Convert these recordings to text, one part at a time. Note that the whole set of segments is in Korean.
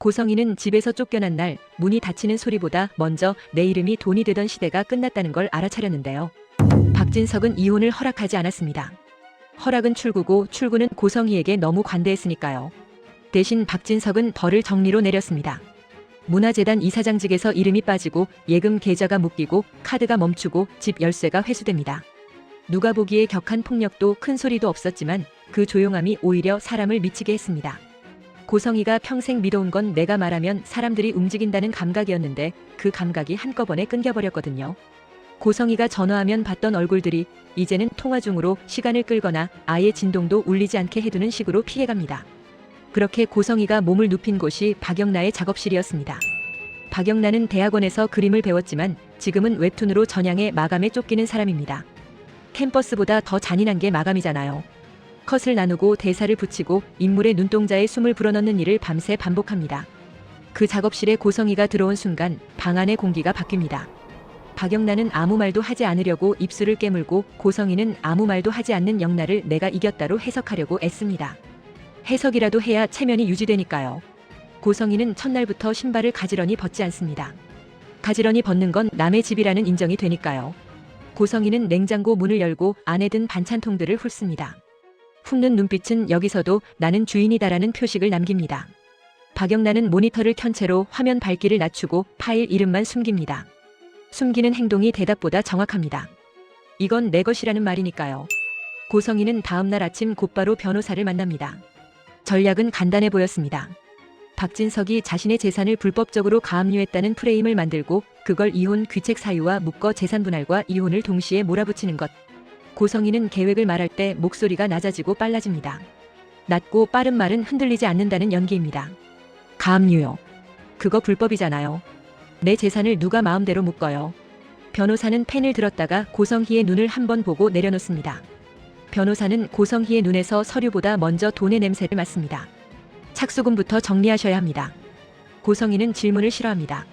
고성이는 집에서 쫓겨난 날 문이 닫히는 소리보다 먼저 내 이름이 돈이 되던 시대가 끝났다는 걸 알아차렸는데요. 박진석은 이혼을 허락하지 않았습니다. 허락은 출구고 출구는 고성희에게 너무 관대했으니까요. 대신 박진석은 벌을 정리로 내렸습니다. 문화재단 이사장직에서 이름이 빠지고 예금 계좌가 묶이고 카드가 멈추고 집 열쇠가 회수됩니다. 누가 보기에 격한 폭력도 큰 소리도 없었지만 그 조용함이 오히려 사람을 미치게 했습니다. 고성희가 평생 믿어온 건 내가 말하면 사람들이 움직인다는 감각이었는데 그 감각이 한꺼번에 끊겨버렸거든요. 고성희가 전화하면 봤던 얼굴들이 이제는 통화 중으로 시간을 끌거나 아예 진동도 울리지 않게 해두는 식으로 피해갑니다. 그렇게 고성희가 몸을 눕힌 곳이 박영나의 작업실이었습니다. 박영나는 대학원에서 그림을 배웠지만 지금은 웹툰으로 전향해 마감에 쫓기는 사람입니다. 캠퍼스보다 더 잔인한 게 마감이잖아요. 컷을 나누고 대사를 붙이고 인물의 눈동자에 숨을 불어넣는 일을 밤새 반복합니다. 그 작업실에 고성희가 들어온 순간 방 안의 공기가 바뀝니다. 박영나는 아무 말도 하지 않으려고 입술을 깨물고 고성희는 아무 말도 하지 않는 영나를 내가 이겼다로 해석하려고 애씁니다. 해석이라도 해야 체면이 유지되니까요. 고성희는 첫날부터 신발을 가지런히 벗지 않습니다. 가지런히 벗는 건 남의 집이라는 인정이 되니까요. 고성희는 냉장고 문을 열고 안에 든 반찬통들을 훑습니다. 훑는 눈빛은 여기서도 나는 주인이다라는 표식을 남깁니다. 박영나는 모니터를 켠 채로 화면 밝기를 낮추고 파일 이름만 숨깁니다. 숨기는 행동이 대답보다 정확합니다. 이건 내 것이라는 말이니까요. 고성희는 다음날 아침 곧바로 변호사를 만납니다. 전략은 간단해 보였습니다. 박진석이 자신의 재산을 불법적으로 가압류했다는 프레임을 만들고 그걸 이혼 귀책 사유와 묶어 재산 분할과 이혼을 동시에 몰아붙이는 것. 고성희는 계획을 말할 때 목소리가 낮아지고 빨라집니다. 낮고 빠른 말은 흔들리지 않는다는 연기입니다. 가압류요. 그거 불법이잖아요. 내 재산을 누가 마음대로 묶어요. 변호사는 펜을 들었다가 고성희의 눈을 한번 보고 내려놓습니다. 변호사는 고성희의 눈에서 서류보다 먼저 돈의 냄새를 맡습니다. 착수금부터 정리하셔야 합니다. 고성희는 질문을 싫어합니다.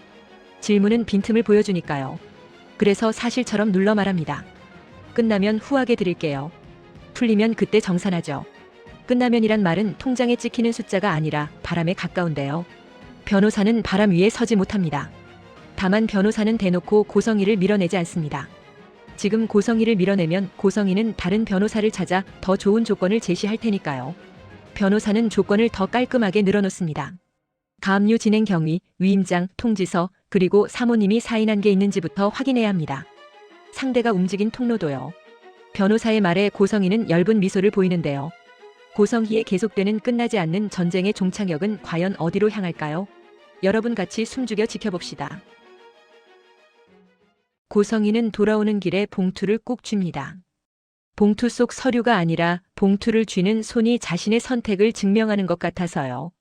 질문은 빈틈을 보여주니까요. 그래서 사실처럼 눌러 말합니다. 끝나면 후하게 드릴게요. 풀리면 그때 정산하죠. 끝나면이란 말은 통장에 찍히는 숫자가 아니라 바람에 가까운데요. 변호사는 바람 위에 서지 못합니다. 다만 변호사는 대놓고 고성희를 밀어내지 않습니다. 지금 고성희를 밀어내면 고성희는 다른 변호사를 찾아 더 좋은 조건을 제시할 테니까요. 변호사는 조건을 더 깔끔하게 늘어놓습니다. 가압류 진행 경위, 위임장, 통지서, 그리고 사모님이 사인한 게 있는지부터 확인해야 합니다. 상대가 움직인 통로도요. 변호사의 말에 고성희는 엷은 미소를 보이는데요. 고성희의 계속되는 끝나지 않는 전쟁의 종착역은 과연 어디로 향할까요? 여러분 같이 숨죽여 지켜봅시다. 고성희는 돌아오는 길에 봉투를 꾹 쥡니다. 봉투 속 서류가 아니라 봉투를 쥐는 손이 자신의 선택을 증명하는 것 같아서요.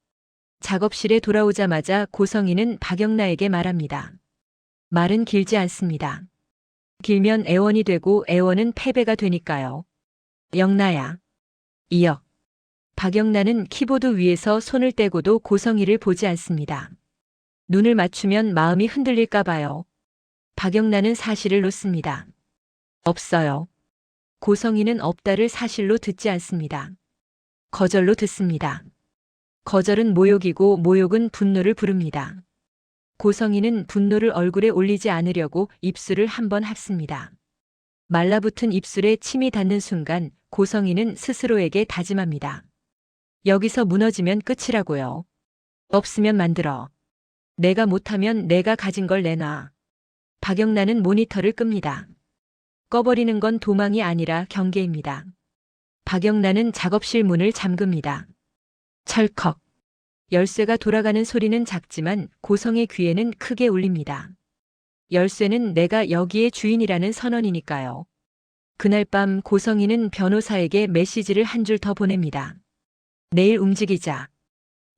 작업실에 돌아오자마자 고성희는 박영나에게 말합니다. 말은 길지 않습니다. 길면 애원이 되고 애원은 패배가 되니까요. 영나야. 이역. 박영나는 키보드 위에서 손을 떼고도 고성희를 보지 않습니다. 눈을 맞추면 마음이 흔들릴까 봐요. 박영나는 사실을 놓습니다. 없어요. 고성희는 없다를 사실로 듣지 않습니다. 거절로 듣습니다. 거절은 모욕이고 모욕은 분노를 부릅니다. 고성희는 분노를 얼굴에 올리지 않으려고 입술을 한번 합습니다. 말라붙은 입술에 침이 닿는 순간 고성희는 스스로에게 다짐합니다. 여기서 무너지면 끝이라고요. 없으면 만들어. 내가 못하면 내가 가진 걸 내놔. 박영나는 모니터를 끕니다. 꺼버리는 건 도망이 아니라 경계입니다. 박영나는 작업실 문을 잠급니다. 철컥. 열쇠가 돌아가는 소리는 작지만 고성의 귀에는 크게 울립니다. 열쇠는 내가 여기의 주인이라는 선언이니까요. 그날 밤 고성희는 변호사에게 메시지를 한 줄 더 보냅니다. 내일 움직이자.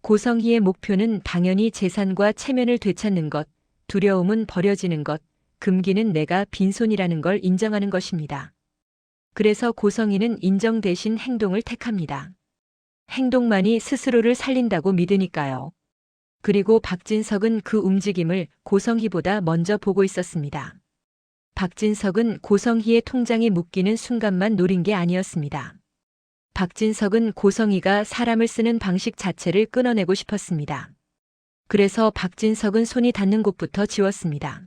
고성희의 목표는 당연히 재산과 체면을 되찾는 것, 두려움은 버려지는 것, 금기는 내가 빈손이라는 걸 인정하는 것입니다. 그래서 고성희는 인정 대신 행동을 택합니다. 행동만이 스스로를 살린다고 믿으니까요. 그리고 박진석은 그 움직임을 고성희보다 먼저 보고 있었습니다. 박진석은 고성희의 통장에 묶이는 순간만 노린 게 아니었습니다. 박진석은 고성희가 사람을 쓰는 방식 자체를 끊어내고 싶었습니다. 그래서 박진석은 손이 닿는 곳부터 지웠습니다.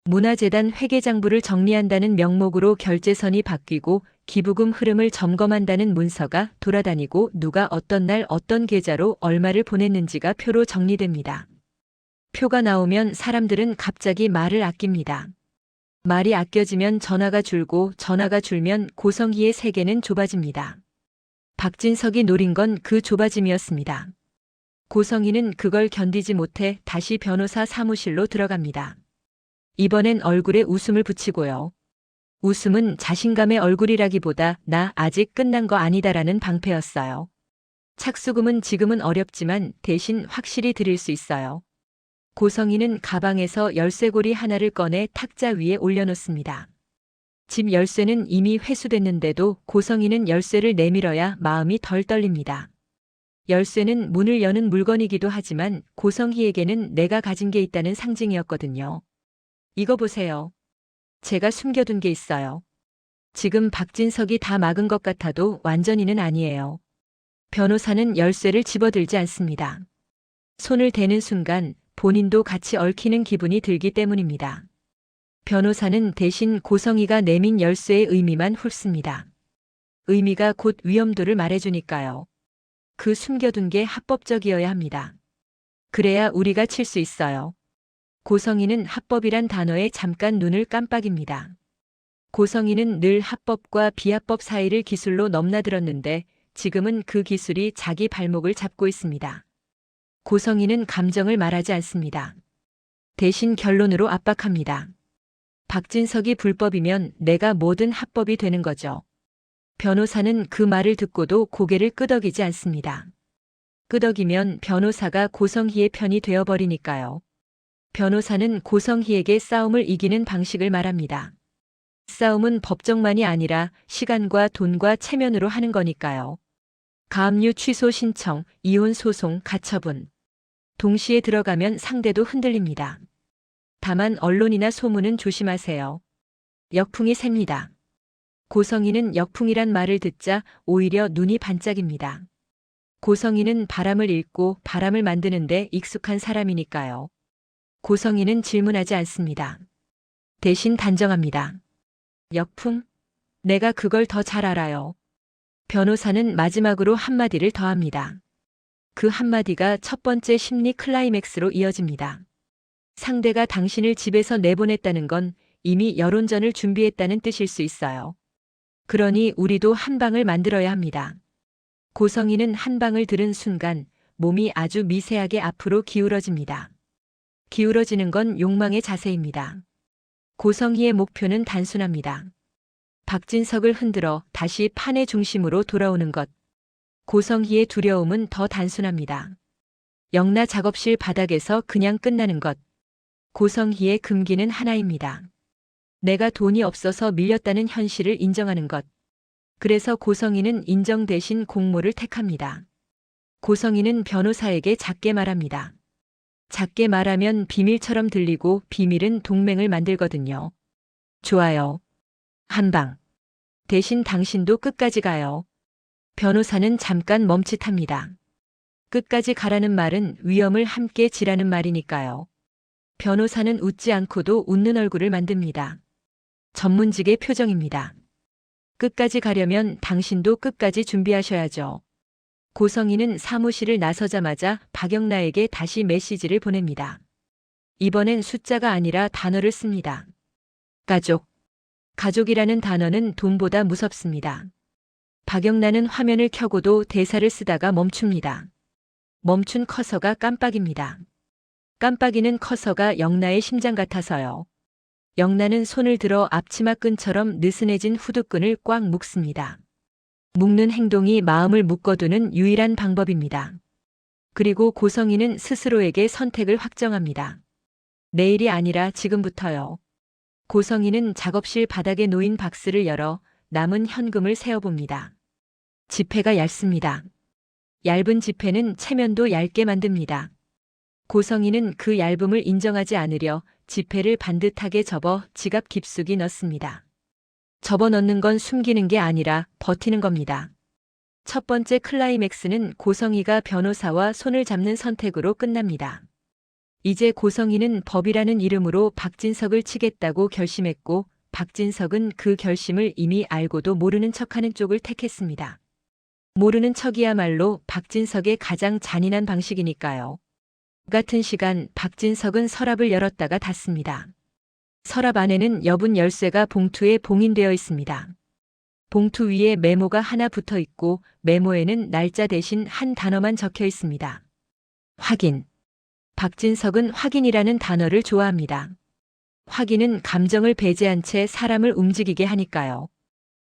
문화재단 회계장부를 정리한다는 명목으로 결제선이 바뀌고 기부금 흐름을 점검한다는 문서가 돌아다니고 누가 어떤 날 어떤 계좌로 얼마를 보냈는지가 표로 정리됩니다. 표가 나오면 사람들은 갑자기 말을 아낍니다. 말이 아껴지면 전화가 줄고 전화가 줄면 고성희의 세계는 좁아집니다. 박진석이 노린 건 그 좁아짐이었습니다. 고성희는 그걸 견디지 못해 다시 변호사 사무실로 들어갑니다. 이번엔 얼굴에 웃음을 붙이고요. 웃음은 자신감의 얼굴이라기보다 나 아직 끝난 거 아니다라는 방패였어요. 착수금은 지금은 어렵지만 대신 확실히 드릴 수 있어요. 고성희는 가방에서 열쇠고리 하나를 꺼내 탁자 위에 올려놓습니다. 집 열쇠는 이미 회수됐는데도 고성희는 열쇠를 내밀어야 마음이 덜 떨립니다. 열쇠는 문을 여는 물건이기도 하지만 고성희에게는 내가 가진 게 있다는 상징이었거든요. 이거 보세요. 제가 숨겨둔 게 있어요. 지금 박진석이 다 막은 것 같아도 완전히는 아니에요. 변호사는 열쇠를 집어들지 않습니다. 손을 대는 순간 본인도 같이 얽히는 기분이 들기 때문입니다. 변호사는 대신 고성희가 내민 열쇠의 의미만 훑습니다. 의미가 곧 위험도를 말해주니까요. 그 숨겨둔 게 합법적이어야 합니다. 그래야 우리가 칠 수 있어요. 고성희는 합법이란 단어에 잠깐 눈을 깜빡입니다. 고성희는 늘 합법과 비합법 사이를 기술로 넘나들었는데 지금은 그 기술이 자기 발목을 잡고 있습니다. 고성희는 감정을 말하지 않습니다. 대신 결론으로 압박합니다. 박진석이 불법이면 내가 뭐든 합법이 되는 거죠. 변호사는 그 말을 듣고도 고개를 끄덕이지 않습니다. 끄덕이면 변호사가 고성희의 편이 되어버리니까요. 변호사는 고성희에게 싸움을 이기는 방식을 말합니다. 싸움은 법정만이 아니라 시간과 돈과 체면으로 하는 거니까요. 가압류 취소 신청, 이혼 소송, 가처분. 동시에 들어가면 상대도 흔들립니다. 다만 언론이나 소문은 조심하세요. 역풍이 셉니다. 고성희는 역풍이란 말을 듣자 오히려 눈이 반짝입니다. 고성희는 바람을 읽고 바람을 만드는데 익숙한 사람이니까요. 고성희는 질문하지 않습니다. 대신 단정합니다. 역풍? 내가 그걸 더 잘 알아요. 변호사는 마지막으로 한마디를 더합니다. 그 한마디가 첫 번째 심리 클라이맥스로 이어집니다. 상대가 당신을 집에서 내보냈다는 건 이미 여론전을 준비했다는 뜻일 수 있어요. 그러니 우리도 한 방을 만들어야 합니다. 고성희는 한 방을 들은 순간 몸이 아주 미세하게 앞으로 기울어집니다. 기울어지는 건 욕망의 자세입니다. 고성희의 목표는 단순합니다. 박진석을 흔들어 다시 판의 중심으로 돌아오는 것. 고성희의 두려움은 더 단순합니다. 영나 작업실 바닥에서 그냥 끝나는 것. 고성희의 금기는 하나입니다. 내가 돈이 없어서 밀렸다는 현실을 인정하는 것. 그래서 고성희는 인정 대신 공모를 택합니다. 고성희는 변호사에게 작게 말합니다. 작게 말하면 비밀처럼 들리고 비밀은 동맹을 만들거든요. 좋아요. 한 방. 대신 당신도 끝까지 가요. 변호사는 잠깐 멈칫합니다. 끝까지 가라는 말은 위험을 함께 지라는 말이니까요. 변호사는 웃지 않고도 웃는 얼굴을 만듭니다. 전문직의 표정입니다. 끝까지 가려면 당신도 끝까지 준비하셔야죠. 고성희는 사무실을 나서자마자 박영나에게 다시 메시지를 보냅니다. 이번엔 숫자가 아니라 단어를 씁니다. 가족. 가족이라는 단어는 돈보다 무섭습니다. 박영나는 화면을 켜고도 대사를 쓰다가 멈춥니다. 멈춘 커서가 깜빡입니다. 깜빡이는 커서가 영나의 심장 같아서요. 영나는 손을 들어 앞치마 끈처럼 느슨해진 후드끈을 꽉 묶습니다. 묶는 행동이 마음을 묶어두는 유일한 방법입니다. 그리고 고성희는 스스로에게 선택을 확정합니다. 내일이 아니라 지금부터요. 고성희는 작업실 바닥에 놓인 박스를 열어 남은 현금을 세어봅니다. 지폐가 얇습니다. 얇은 지폐는 체면도 얇게 만듭니다. 고성희는 그 얇음을 인정하지 않으려 지폐를 반듯하게 접어 지갑 깊숙이 넣습니다. 접어 넣는 건 숨기는 게 아니라 버티는 겁니다. 첫 번째 클라이맥스는 고성희가 변호사와 손을 잡는 선택으로 끝납니다. 이제 고성희는 법이라는 이름으로 박진석을 치겠다고 결심했고 박진석은 그 결심을 이미 알고도 모르는 척하는 쪽을 택했습니다. 모르는 척이야말로 박진석의 가장 잔인한 방식이니까요. 같은 시간 박진석은 서랍을 열었다가 닫습니다. 서랍 안에는 여분 열쇠가 봉투에 봉인되어 있습니다. 봉투 위에 메모가 하나 붙어 있고 메모에는 날짜 대신 한 단어만 적혀 있습니다. 확인. 박진석은 확인이라는 단어를 좋아합니다. 확인은 감정을 배제한 채 사람을 움직이게 하니까요.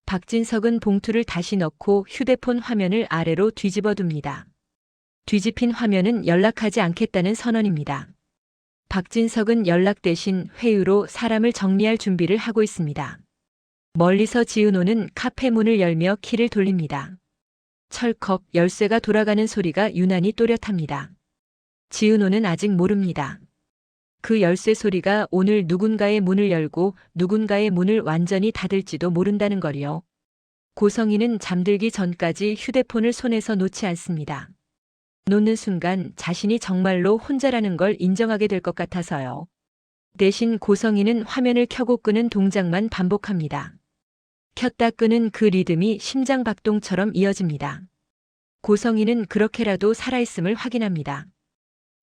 박진석은 봉투를 다시 넣고 휴대폰 화면을 아래로 뒤집어 둡니다. 뒤집힌 화면은 연락하지 않겠다는 선언입니다. 박진석은 연락 대신 회유로 사람을 정리할 준비를 하고 있습니다. 멀리서 지은호는 카페 문을 열며 키를 돌립니다. 철컥 열쇠가 돌아가는 소리가 유난히 또렷합니다. 지은호는 아직 모릅니다. 그 열쇠 소리가 오늘 누군가의 문을 열고 누군가의 문을 완전히 닫을지도 모른다는 걸요. 고성희는 잠들기 전까지 휴대폰을 손에서 놓지 않습니다. 놓는 순간 자신이 정말로 혼자라는 걸 인정하게 될 것 같아서요. 대신 고성희는 화면을 켜고 끄는 동작만 반복합니다. 켰다 끄는 그 리듬이 심장박동처럼 이어집니다. 고성희는 그렇게라도 살아있음을 확인합니다.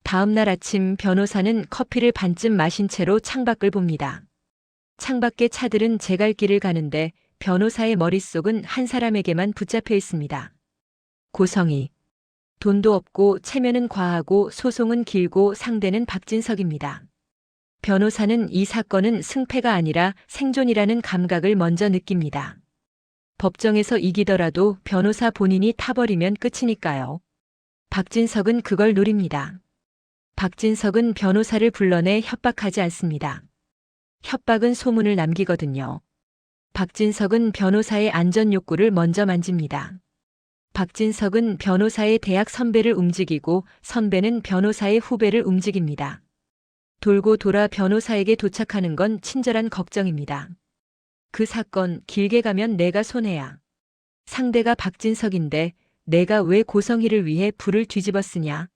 다음 날 아침 변호사는 커피를 반쯤 마신 채로 창밖을 봅니다. 창밖의 차들은 제갈길을 가는데 변호사의 머릿속은 한 사람에게만 붙잡혀 있습니다. 고성희. 돈도 없고 체면은 과하고 소송은 길고 상대는 박진석입니다. 변호사는 이 사건은 승패가 아니라 생존이라는 감각을 먼저 느낍니다. 법정에서 이기더라도 변호사 본인이 타버리면 끝이니까요. 박진석은 그걸 노립니다. 박진석은 변호사를 불러내 협박하지 않습니다. 협박은 소문을 남기거든요. 박진석은 변호사의 안전 욕구를 먼저 만집니다. 박진석은 변호사의 대학 선배를 움직이고 선배는 변호사의 후배를 움직입니다. 돌고 돌아 변호사에게 도착하는 건 친절한 걱정입니다. 그 사건 길게 가면 내가 손해야. 상대가 박진석인데 내가 왜 고성희를 위해 불을 뒤집어 쓰냐.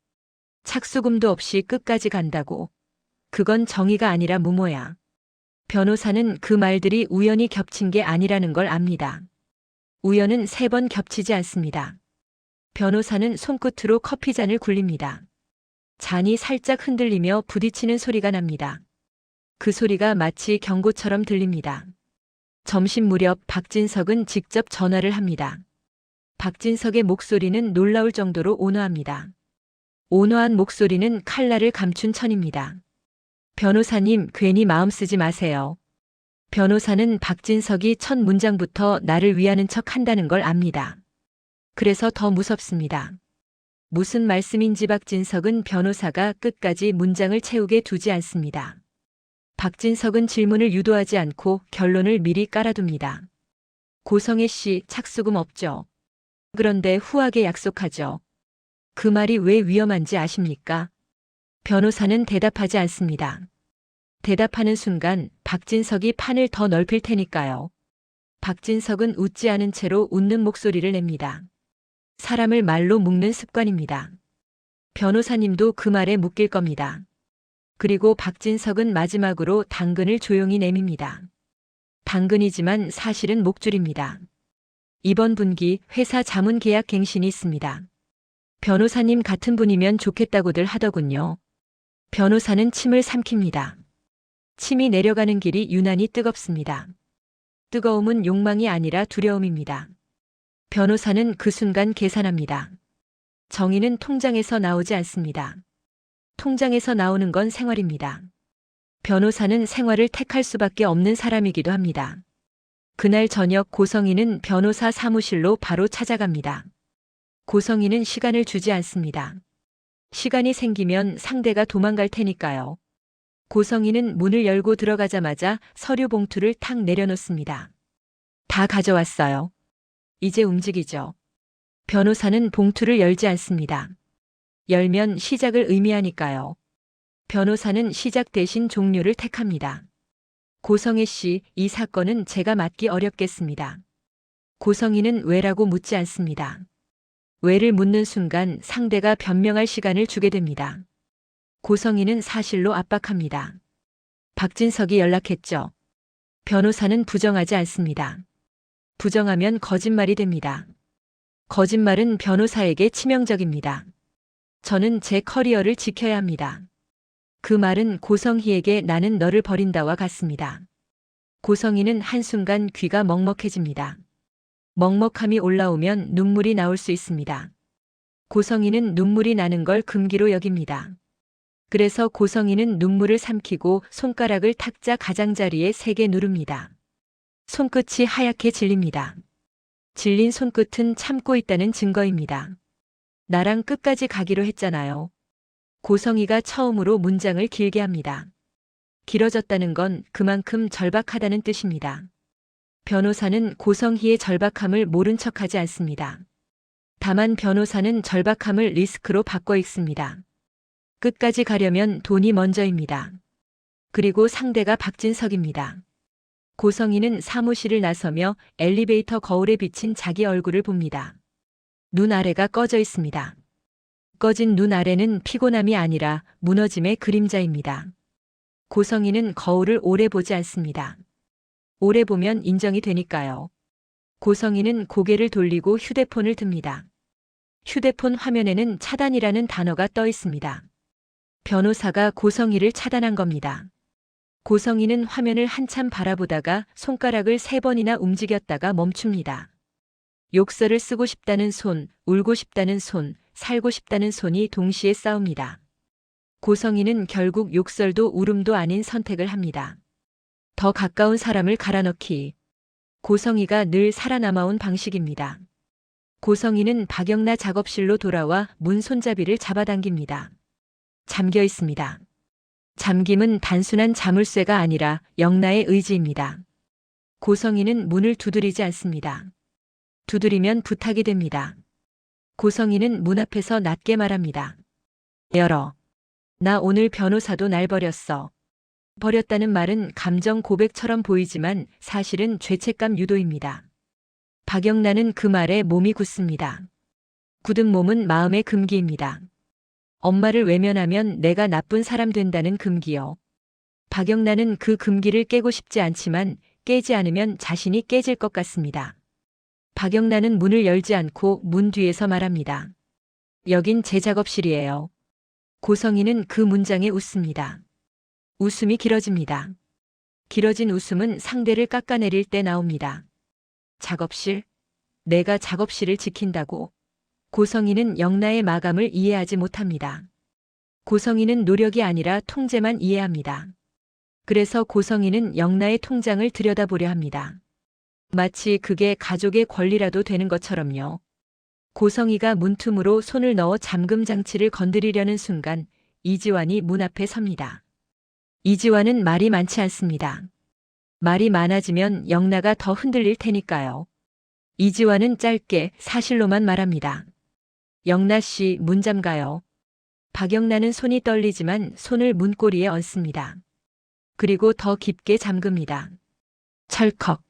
착수금도 없이 끝까지 간다고. 그건 정의가 아니라 무모야. 변호사는 그 말들이 우연히 겹친 게 아니라는 걸 압니다. 우연은 3번 겹치지 않습니다. 변호사는 손끝으로 커피잔을 굴립니다. 잔이 살짝 흔들리며 부딪히는 소리가 납니다. 그 소리가 마치 경고처럼 들립니다. 점심 무렵 박진석은 직접 전화를 합니다. 박진석의 목소리는 놀라울 정도로 온화합니다. 온화한 목소리는 칼날을 감춘 천입니다. 변호사님, 괜히 마음 쓰지 마세요. 변호사는 박진석이 첫 문장부터 나를 위하는 척 한다는 걸 압니다. 그래서 더 무섭습니다. 무슨 말씀인지 박진석은 변호사가 끝까지 문장을 채우게 두지 않습니다. 박진석은 질문을 유도하지 않고 결론을 미리 깔아둡니다. 고성애 씨, 착수금 없죠? 그런데 후하게 약속하죠. 그 말이 왜 위험한지 아십니까? 변호사는 대답하지 않습니다. 대답하는 순간 박진석이 판을 더 넓힐 테니까요. 박진석은 웃지 않은 채로 웃는 목소리를 냅니다. 사람을 말로 묶는 습관입니다. 변호사님도 그 말에 묶일 겁니다. 그리고 박진석은 마지막으로 당근을 조용히 내밉니다. 당근이지만 사실은 목줄입니다. 이번 분기 회사 자문 계약 갱신이 있습니다. 변호사님 같은 분이면 좋겠다고들 하더군요. 변호사는 침을 삼킵니다. 침이 내려가는 길이 유난히 뜨겁습니다. 뜨거움은 욕망이 아니라 두려움입니다. 변호사는 그 순간 계산합니다. 정의는 통장에서 나오지 않습니다. 통장에서 나오는 건 생활입니다. 변호사는 생활을 택할 수밖에 없는 사람이기도 합니다. 그날 저녁 고성희는 변호사 사무실로 바로 찾아갑니다. 고성희는 시간을 주지 않습니다. 시간이 생기면 상대가 도망갈 테니까요. 고성희는 문을 열고 들어가자마자 서류 봉투를 탁 내려놓습니다. 다 가져왔어요. 이제 움직이죠. 변호사는 봉투를 열지 않습니다. 열면 시작을 의미하니까요. 변호사는 시작 대신 종료를 택합니다. 고성애 씨, 이 사건은 제가 맡기 어렵겠습니다. 고성희는 왜라고 묻지 않습니다. 왜를 묻는 순간 상대가 변명할 시간을 주게 됩니다. 고성희는 사실로 압박합니다. 박진석이 연락했죠. 변호사는 부정하지 않습니다. 부정하면 거짓말이 됩니다. 거짓말은 변호사에게 치명적입니다. 저는 제 커리어를 지켜야 합니다. 그 말은 고성희에게 나는 너를 버린다와 같습니다. 고성희는 한순간 귀가 먹먹해집니다. 먹먹함이 올라오면 눈물이 나올 수 있습니다. 고성희는 눈물이 나는 걸 금기로 여깁니다. 그래서 고성희는 눈물을 삼키고 손가락을 탁자 가장자리에 세게 누릅니다. 손끝이 하얗게 질립니다. 질린 손끝은 참고 있다는 증거입니다. 나랑 끝까지 가기로 했잖아요. 고성희가 처음으로 문장을 길게 합니다. 길어졌다는 건 그만큼 절박하다는 뜻입니다. 변호사는 고성희의 절박함을 모른 척하지 않습니다. 다만 변호사는 절박함을 리스크로 바꿔 읽습니다. 끝까지 가려면 돈이 먼저입니다. 그리고 상대가 박진석입니다. 고성희는 사무실을 나서며 엘리베이터 거울에 비친 자기 얼굴을 봅니다. 눈 아래가 꺼져 있습니다. 꺼진 눈 아래는 피곤함이 아니라 무너짐의 그림자입니다. 고성희는 거울을 오래 보지 않습니다. 오래 보면 인정이 되니까요. 고성희는 고개를 돌리고 휴대폰을 듭니다. 휴대폰 화면에는 차단이라는 단어가 떠 있습니다. 변호사가 고성희를 차단한 겁니다. 고성희는 화면을 한참 바라보다가 손가락을 3번이나 움직였다가 멈춥니다. 욕설을 쓰고 싶다는 손, 울고 싶다는 손, 살고 싶다는 손이 동시에 싸웁니다. 고성희는 결국 욕설도 울음도 아닌 선택을 합니다. 더 가까운 사람을 갈아넣기. 고성희가 늘 살아남아온 방식입니다. 고성희는 박영나 작업실로 돌아와 문 손잡이를 잡아당깁니다. 잠겨 있습니다. 잠김은 단순한 자물쇠가 아니라 영나의 의지입니다. 고성희는 문을 두드리지 않습니다. 두드리면 부탁이 됩니다. 고성희는 문 앞에서 낮게 말합니다. 열어. 나 오늘 변호사도 날 버렸어. 버렸다는 말은 감정 고백처럼 보이지만 사실은 죄책감 유도입니다. 박영란은 그 말에 몸이 굳습니다. 굳은 몸은 마음의 금기입니다. 엄마를 외면하면 내가 나쁜 사람 된다는 금기요. 박영란은 그 금기를 깨고 싶지 않지만 깨지 않으면 자신이 깨질 것 같습니다. 박영란은 문을 열지 않고 문 뒤에서 말합니다. 여긴 제 작업실이에요. 고성희는 그 문장에 웃습니다. 웃음이 길어집니다. 길어진 웃음은 상대를 깎아내릴 때 나옵니다. 작업실? 내가 작업실을 지킨다고? 고성희는 영나의 마감을 이해하지 못합니다. 고성희는 노력이 아니라 통제만 이해합니다. 그래서 고성희는 영나의 통장을 들여다보려 합니다. 마치 그게 가족의 권리라도 되는 것처럼요. 고성희가 문틈으로 손을 넣어 잠금 장치를 건드리려는 순간 이지환이 문 앞에 섭니다. 이지환은 말이 많지 않습니다. 말이 많아지면 영나가 더 흔들릴 테니까요. 이지환은 짧게 사실로만 말합니다. 영나 씨, 문 잠가요. 박영란은 손이 떨리지만 손을 문고리에 얹습니다. 그리고 더 깊게 잠급니다. 철컥.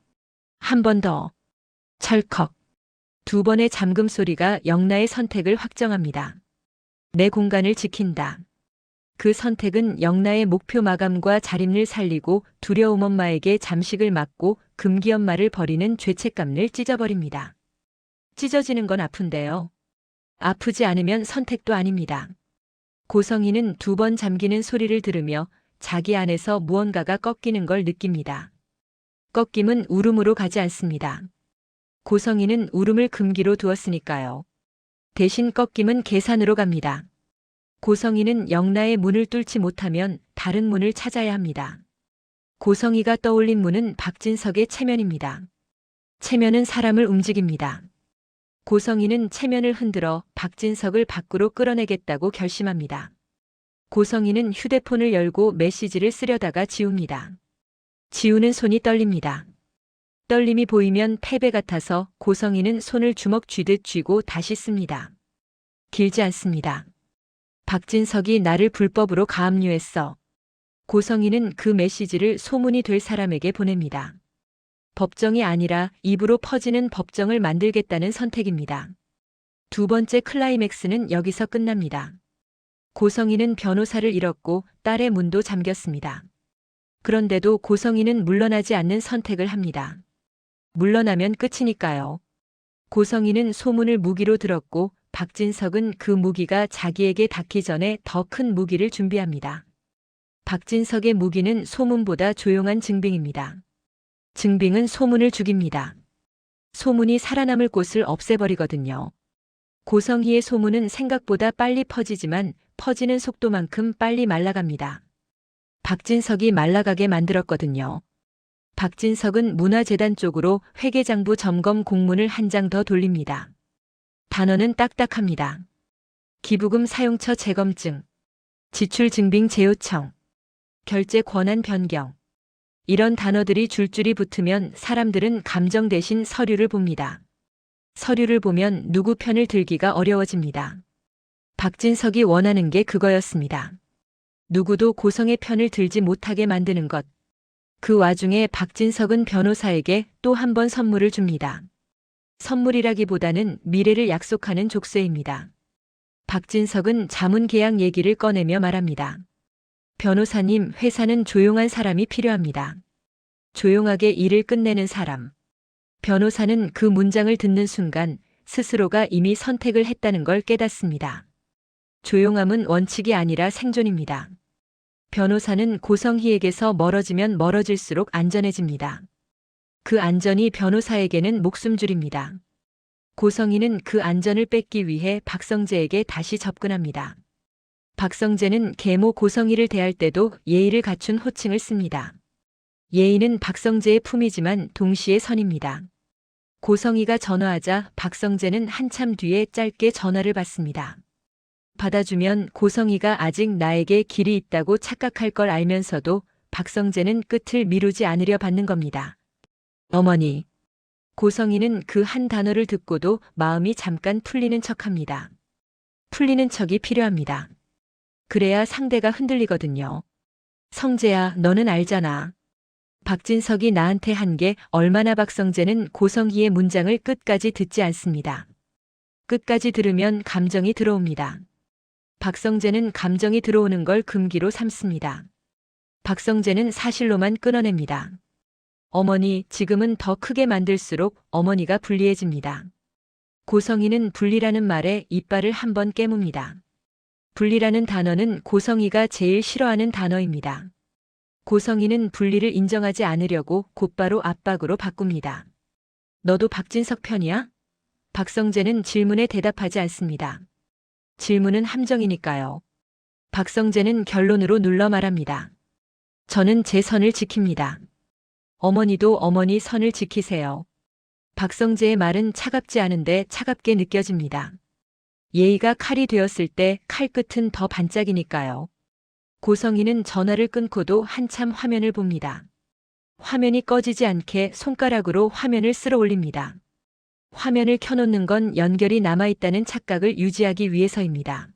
한 번 더. 철컥. 2번의 잠금 소리가 영나의 선택을 확정합니다. 내 공간을 지킨다. 그 선택은 영나의 목표 마감과 자립을 살리고 두려움 엄마에게 잠식을 막고 금기 엄마를 버리는 죄책감을 찢어버립니다. 찢어지는 건 아픈데요. 아프지 않으면 선택도 아닙니다. 고성희는 2번 잠기는 소리를 들으며 자기 안에서 무언가가 꺾이는 걸 느낍니다. 꺾임은 울음으로 가지 않습니다. 고성희는 울음을 금기로 두었으니까요. 대신 꺾임은 계산으로 갑니다. 고성희는 영나의 문을 뚫지 못하면 다른 문을 찾아야 합니다. 고성희가 떠올린 문은 박진석의 체면입니다. 체면은 사람을 움직입니다. 고성희는 체면을 흔들어 박진석을 밖으로 끌어내겠다고 결심합니다. 고성희는 휴대폰을 열고 메시지를 쓰려다가 지웁니다. 지우는 손이 떨립니다. 떨림이 보이면 패배 같아서 고성희는 손을 주먹 쥐듯 쥐고 다시 씁니다. 길지 않습니다. 박진석이 나를 불법으로 가압류했어. 고성희는 그 메시지를 소문이 될 사람에게 보냅니다. 법정이 아니라 입으로 퍼지는 법정을 만들겠다는 선택입니다. 2번째 클라이맥스는 여기서 끝납니다. 고성희는 변호사를 잃었고 딸의 문도 잠겼습니다. 그런데도 고성희는 물러나지 않는 선택을 합니다. 물러나면 끝이니까요. 고성희는 소문을 무기로 들었고 박진석은 그 무기가 자기에게 닿기 전에 더 큰 무기를 준비합니다. 박진석의 무기는 소문보다 조용한 증빙입니다. 증빙은 소문을 죽입니다. 소문이 살아남을 곳을 없애버리거든요. 고성희의 소문은 생각보다 빨리 퍼지지만 퍼지는 속도만큼 빨리 말라갑니다. 박진석이 말라가게 만들었거든요. 박진석은 문화재단 쪽으로 회계장부 점검 공문을 한 장 더 돌립니다. 단어는 딱딱합니다. 기부금 사용처 재검증, 지출 증빙 재요청, 결제 권한 변경. 이런 단어들이 줄줄이 붙으면 사람들은 감정 대신 서류를 봅니다. 서류를 보면 누구 편을 들기가 어려워집니다. 박진석이 원하는 게 그거였습니다. 누구도 고성의 편을 들지 못하게 만드는 것. 그 와중에 박진석은 변호사에게 또 한 번 선물을 줍니다. 선물이라기보다는 미래를 약속하는 족쇄입니다. 박진석은 자문 계약 얘기를 꺼내며 말합니다. 변호사님, 회사는 조용한 사람이 필요합니다. 조용하게 일을 끝내는 사람. 변호사는 그 문장을 듣는 순간 스스로가 이미 선택을 했다는 걸 깨닫습니다. 조용함은 원칙이 아니라 생존입니다. 변호사는 고성희에게서 멀어지면 멀어질수록 안전해집니다. 그 안전이 변호사에게는 목숨줄입니다. 고성희는 그 안전을 뺏기 위해 박성재에게 다시 접근합니다. 박성재는 계모 고성희를 대할 때도 예의를 갖춘 호칭을 씁니다. 예의는 박성재의 품이지만 동시에 선입니다. 고성희가 전화하자 박성재는 한참 뒤에 짧게 전화를 받습니다. 받아주면 고성희가 아직 나에게 길이 있다고 착각할 걸 알면서도 박성재는 끝을 미루지 않으려 받는 겁니다. 어머니. 고성희는 그 한 단어를 듣고도 마음이 잠깐 풀리는 척합니다. 풀리는 척이 필요합니다. 그래야 상대가 흔들리거든요. 성재야, 너는 알잖아. 박진석이 나한테 한 게 얼마나. 박성재는 고성희의 문장을 끝까지 듣지 않습니다. 끝까지 들으면 감정이 들어옵니다. 박성재는 감정이 들어오는 걸 금기로 삼습니다. 박성재는 사실로만 끊어냅니다. 어머니, 지금은 더 크게 만들수록 어머니가 불리해집니다. 고성희는 분리라는 말에 이빨을 한번 깨뭅니다. 분리라는 단어는 고성희가 제일 싫어하는 단어입니다. 고성희는 분리를 인정하지 않으려고 곧바로 압박으로 바꿉니다. 너도 박진석 편이야? 박성재는 질문에 대답하지 않습니다. 질문은 함정이니까요. 박성재는 결론으로 눌러 말합니다. 저는 제 선을 지킵니다. 어머니도 어머니 선을 지키세요. 박성재의 말은 차갑지 않은데 차갑게 느껴집니다. 예의가 칼이 되었을 때 칼끝은 더 반짝이니까요. 고성희는 전화를 끊고도 한참 화면을 봅니다. 화면이 꺼지지 않게 손가락으로 화면을 쓸어 올립니다. 화면을 켜놓는 건 연결이 남아있다는 착각을 유지하기 위해서입니다.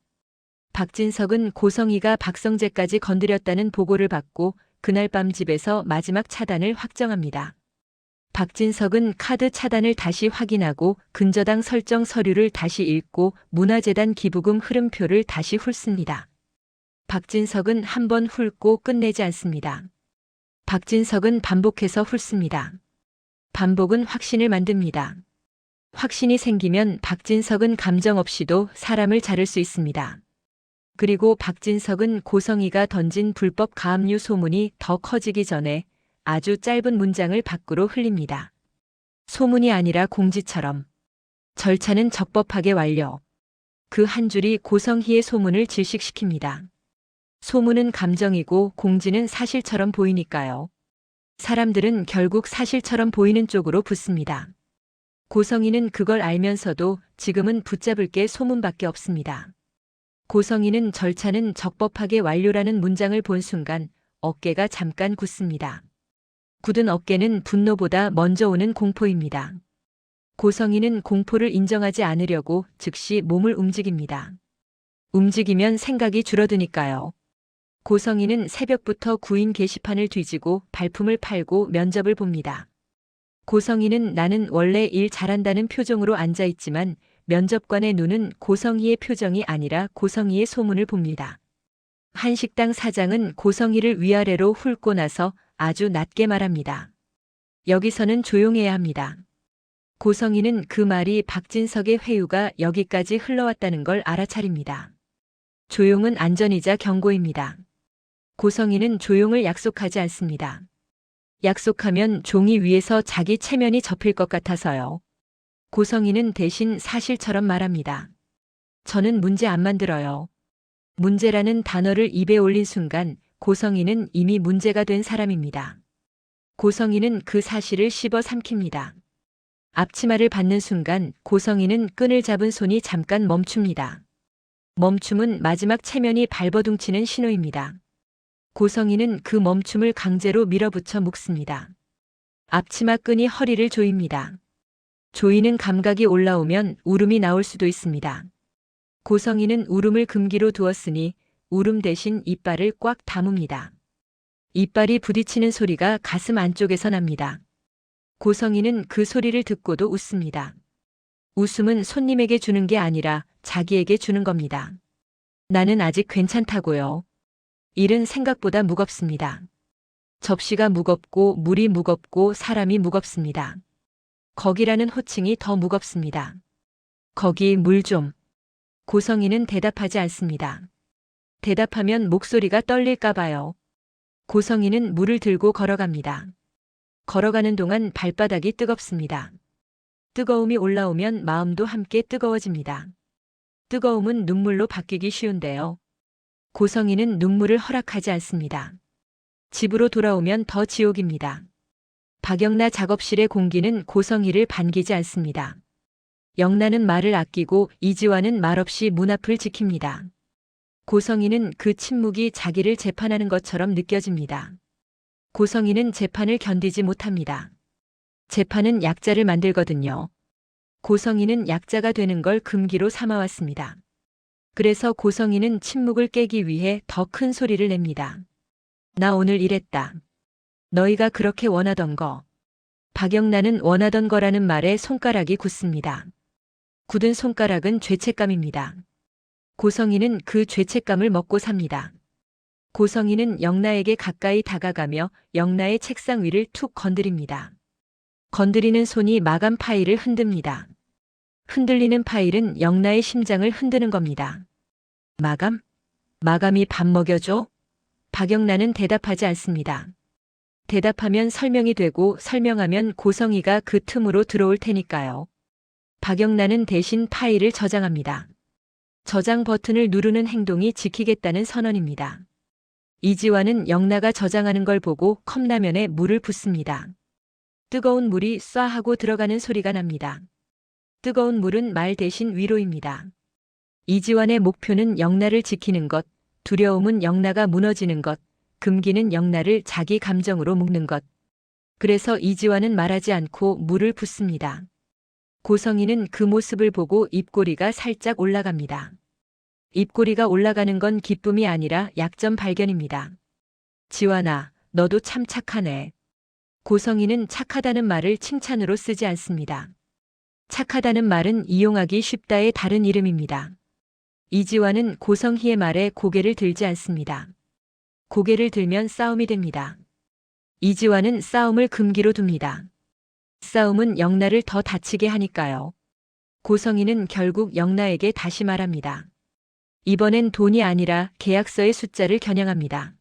박진석은 고성희가 박성재까지 건드렸다는 보고를 받고 그날 밤 집에서 마지막 차단을 확정합니다. 박진석은 카드 차단을 다시 확인하고 근저당 설정 서류를 다시 읽고 문화재단 기부금 흐름표를 다시 훑습니다. 박진석은 한 번 훑고 끝내지 않습니다. 박진석은 반복해서 훑습니다. 반복은 확신을 만듭니다. 확신이 생기면 박진석은 감정 없이도 사람을 자를 수 있습니다. 그리고 박진석은 고성희가 던진 불법 가압류 소문이 더 커지기 전에 아주 짧은 문장을 밖으로 흘립니다. 소문이 아니라 공지처럼. 절차는 적법하게 완료. 그 한 줄이 고성희의 소문을 질식시킵니다. 소문은 감정이고 공지는 사실처럼 보이니까요. 사람들은 결국 사실처럼 보이는 쪽으로 붙습니다. 고성희는 그걸 알면서도 지금은 붙잡을 게 소문밖에 없습니다. 고성희는 절차는 적법하게 완료라는 문장을 본 순간 어깨가 잠깐 굳습니다. 굳은 어깨는 분노보다 먼저 오는 공포입니다. 고성희는 공포를 인정하지 않으려고 즉시 몸을 움직입니다. 움직이면 생각이 줄어드니까요. 고성희는 새벽부터 구인 게시판을 뒤지고 발품을 팔고 면접을 봅니다. 고성희는 나는 원래 일 잘한다는 표정으로 앉아있지만 면접관의 눈은 고성희의 표정이 아니라 고성희의 소문을 봅니다. 한식당 사장은 고성희를 위아래로 훑고 나서 아주 낮게 말합니다. 여기서는 조용해야 합니다. 고성희는 그 말이 박진석의 회유가 여기까지 흘러왔다는 걸 알아차립니다. 조용은 안전이자 경고입니다. 고성희는 조용을 약속하지 않습니다. 약속하면 종이 위에서 자기 체면이 접힐 것 같아서요. 고성희는 대신 사실처럼 말합니다. 저는 문제 안 만들어요. 문제라는 단어를 입에 올린 순간 고성희는 이미 문제가 된 사람입니다. 고성희는 그 사실을 씹어 삼킵니다. 앞치마를 받는 순간 고성희는 끈을 잡은 손이 잠깐 멈춥니다. 멈춤은 마지막 체면이 발버둥치는 신호입니다. 고성희는 그 멈춤을 강제로 밀어붙여 묶습니다. 앞치마 끈이 허리를 조입니다. 조이는 감각이 올라오면 울음이 나올 수도 있습니다. 고성희는 울음을 금기로 두었으니 울음 대신 이빨을 꽉 다뭅니다. 이빨이 부딪히는 소리가 가슴 안쪽에서 납니다. 고성희는 그 소리를 듣고도 웃습니다. 웃음은 손님에게 주는 게 아니라 자기에게 주는 겁니다. 나는 아직 괜찮다고요. 일은 생각보다 무겁습니다. 접시가 무겁고 물이 무겁고 사람이 무겁습니다. 거기라는 호칭이 더 무겁습니다. 거기 물 좀. 고성희는 대답하지 않습니다. 대답하면 목소리가 떨릴까 봐요. 고성희는 물을 들고 걸어갑니다. 걸어가는 동안 발바닥이 뜨겁습니다. 뜨거움이 올라오면 마음도 함께 뜨거워집니다. 뜨거움은 눈물로 바뀌기 쉬운데요. 고성희는 눈물을 허락하지 않습니다. 집으로 돌아오면 더 지옥입니다. 박영나 작업실의 공기는 고성희를 반기지 않습니다. 영나는 말을 아끼고 이지화는 말없이 문 앞을 지킵니다. 고성희는 그 침묵이 자기를 재판하는 것처럼 느껴집니다. 고성희는 재판을 견디지 못합니다. 재판은 약자를 만들거든요. 고성희는 약자가 되는 걸 금기로 삼아왔습니다. 그래서 고성희는 침묵을 깨기 위해 더 큰 소리를 냅니다. 나 오늘 이랬다. 너희가 그렇게 원하던 거. 박영란은 원하던 거라는 말에 손가락이 굳습니다. 굳은 손가락은 죄책감입니다. 고성희는 그 죄책감을 먹고 삽니다. 고성희는 영나에게 가까이 다가가며 영나의 책상 위를 툭 건드립니다. 건드리는 손이 마감 파일을 흔듭니다. 흔들리는 파일은 영나의 심장을 흔드는 겁니다. 마감? 마감이 밥 먹여줘? 박영란은 대답하지 않습니다. 대답하면 설명이 되고 설명하면 고성희가 그 틈으로 들어올 테니까요. 박영란은 대신 파일을 저장합니다. 저장 버튼을 누르는 행동이 지키겠다는 선언입니다. 이지화는 영나가 저장하는 걸 보고 컵라면에 물을 붓습니다. 뜨거운 물이 쏴 하고 들어가는 소리가 납니다. 뜨거운 물은 말 대신 위로입니다. 이지환의 목표는 영나를 지키는 것, 두려움은 영나가 무너지는 것, 금기는 영나를 자기 감정으로 묶는 것. 그래서 이지환은 말하지 않고 물을 붓습니다. 고성희는 그 모습을 보고 입꼬리가 살짝 올라갑니다. 입꼬리가 올라가는 건 기쁨이 아니라 약점 발견입니다. 지환아, 너도 참 착하네. 고성희는 착하다는 말을 칭찬으로 쓰지 않습니다. 착하다는 말은 이용하기 쉽다의 다른 이름입니다. 이지환은 고성희의 말에 고개를 들지 않습니다. 고개를 들면 싸움이 됩니다. 이지환은 싸움을 금기로 둡니다. 싸움은 영나를 더 다치게 하니까요. 고성희는 결국 영나에게 다시 말합니다. 이번엔 돈이 아니라 계약서의 숫자를 겨냥합니다.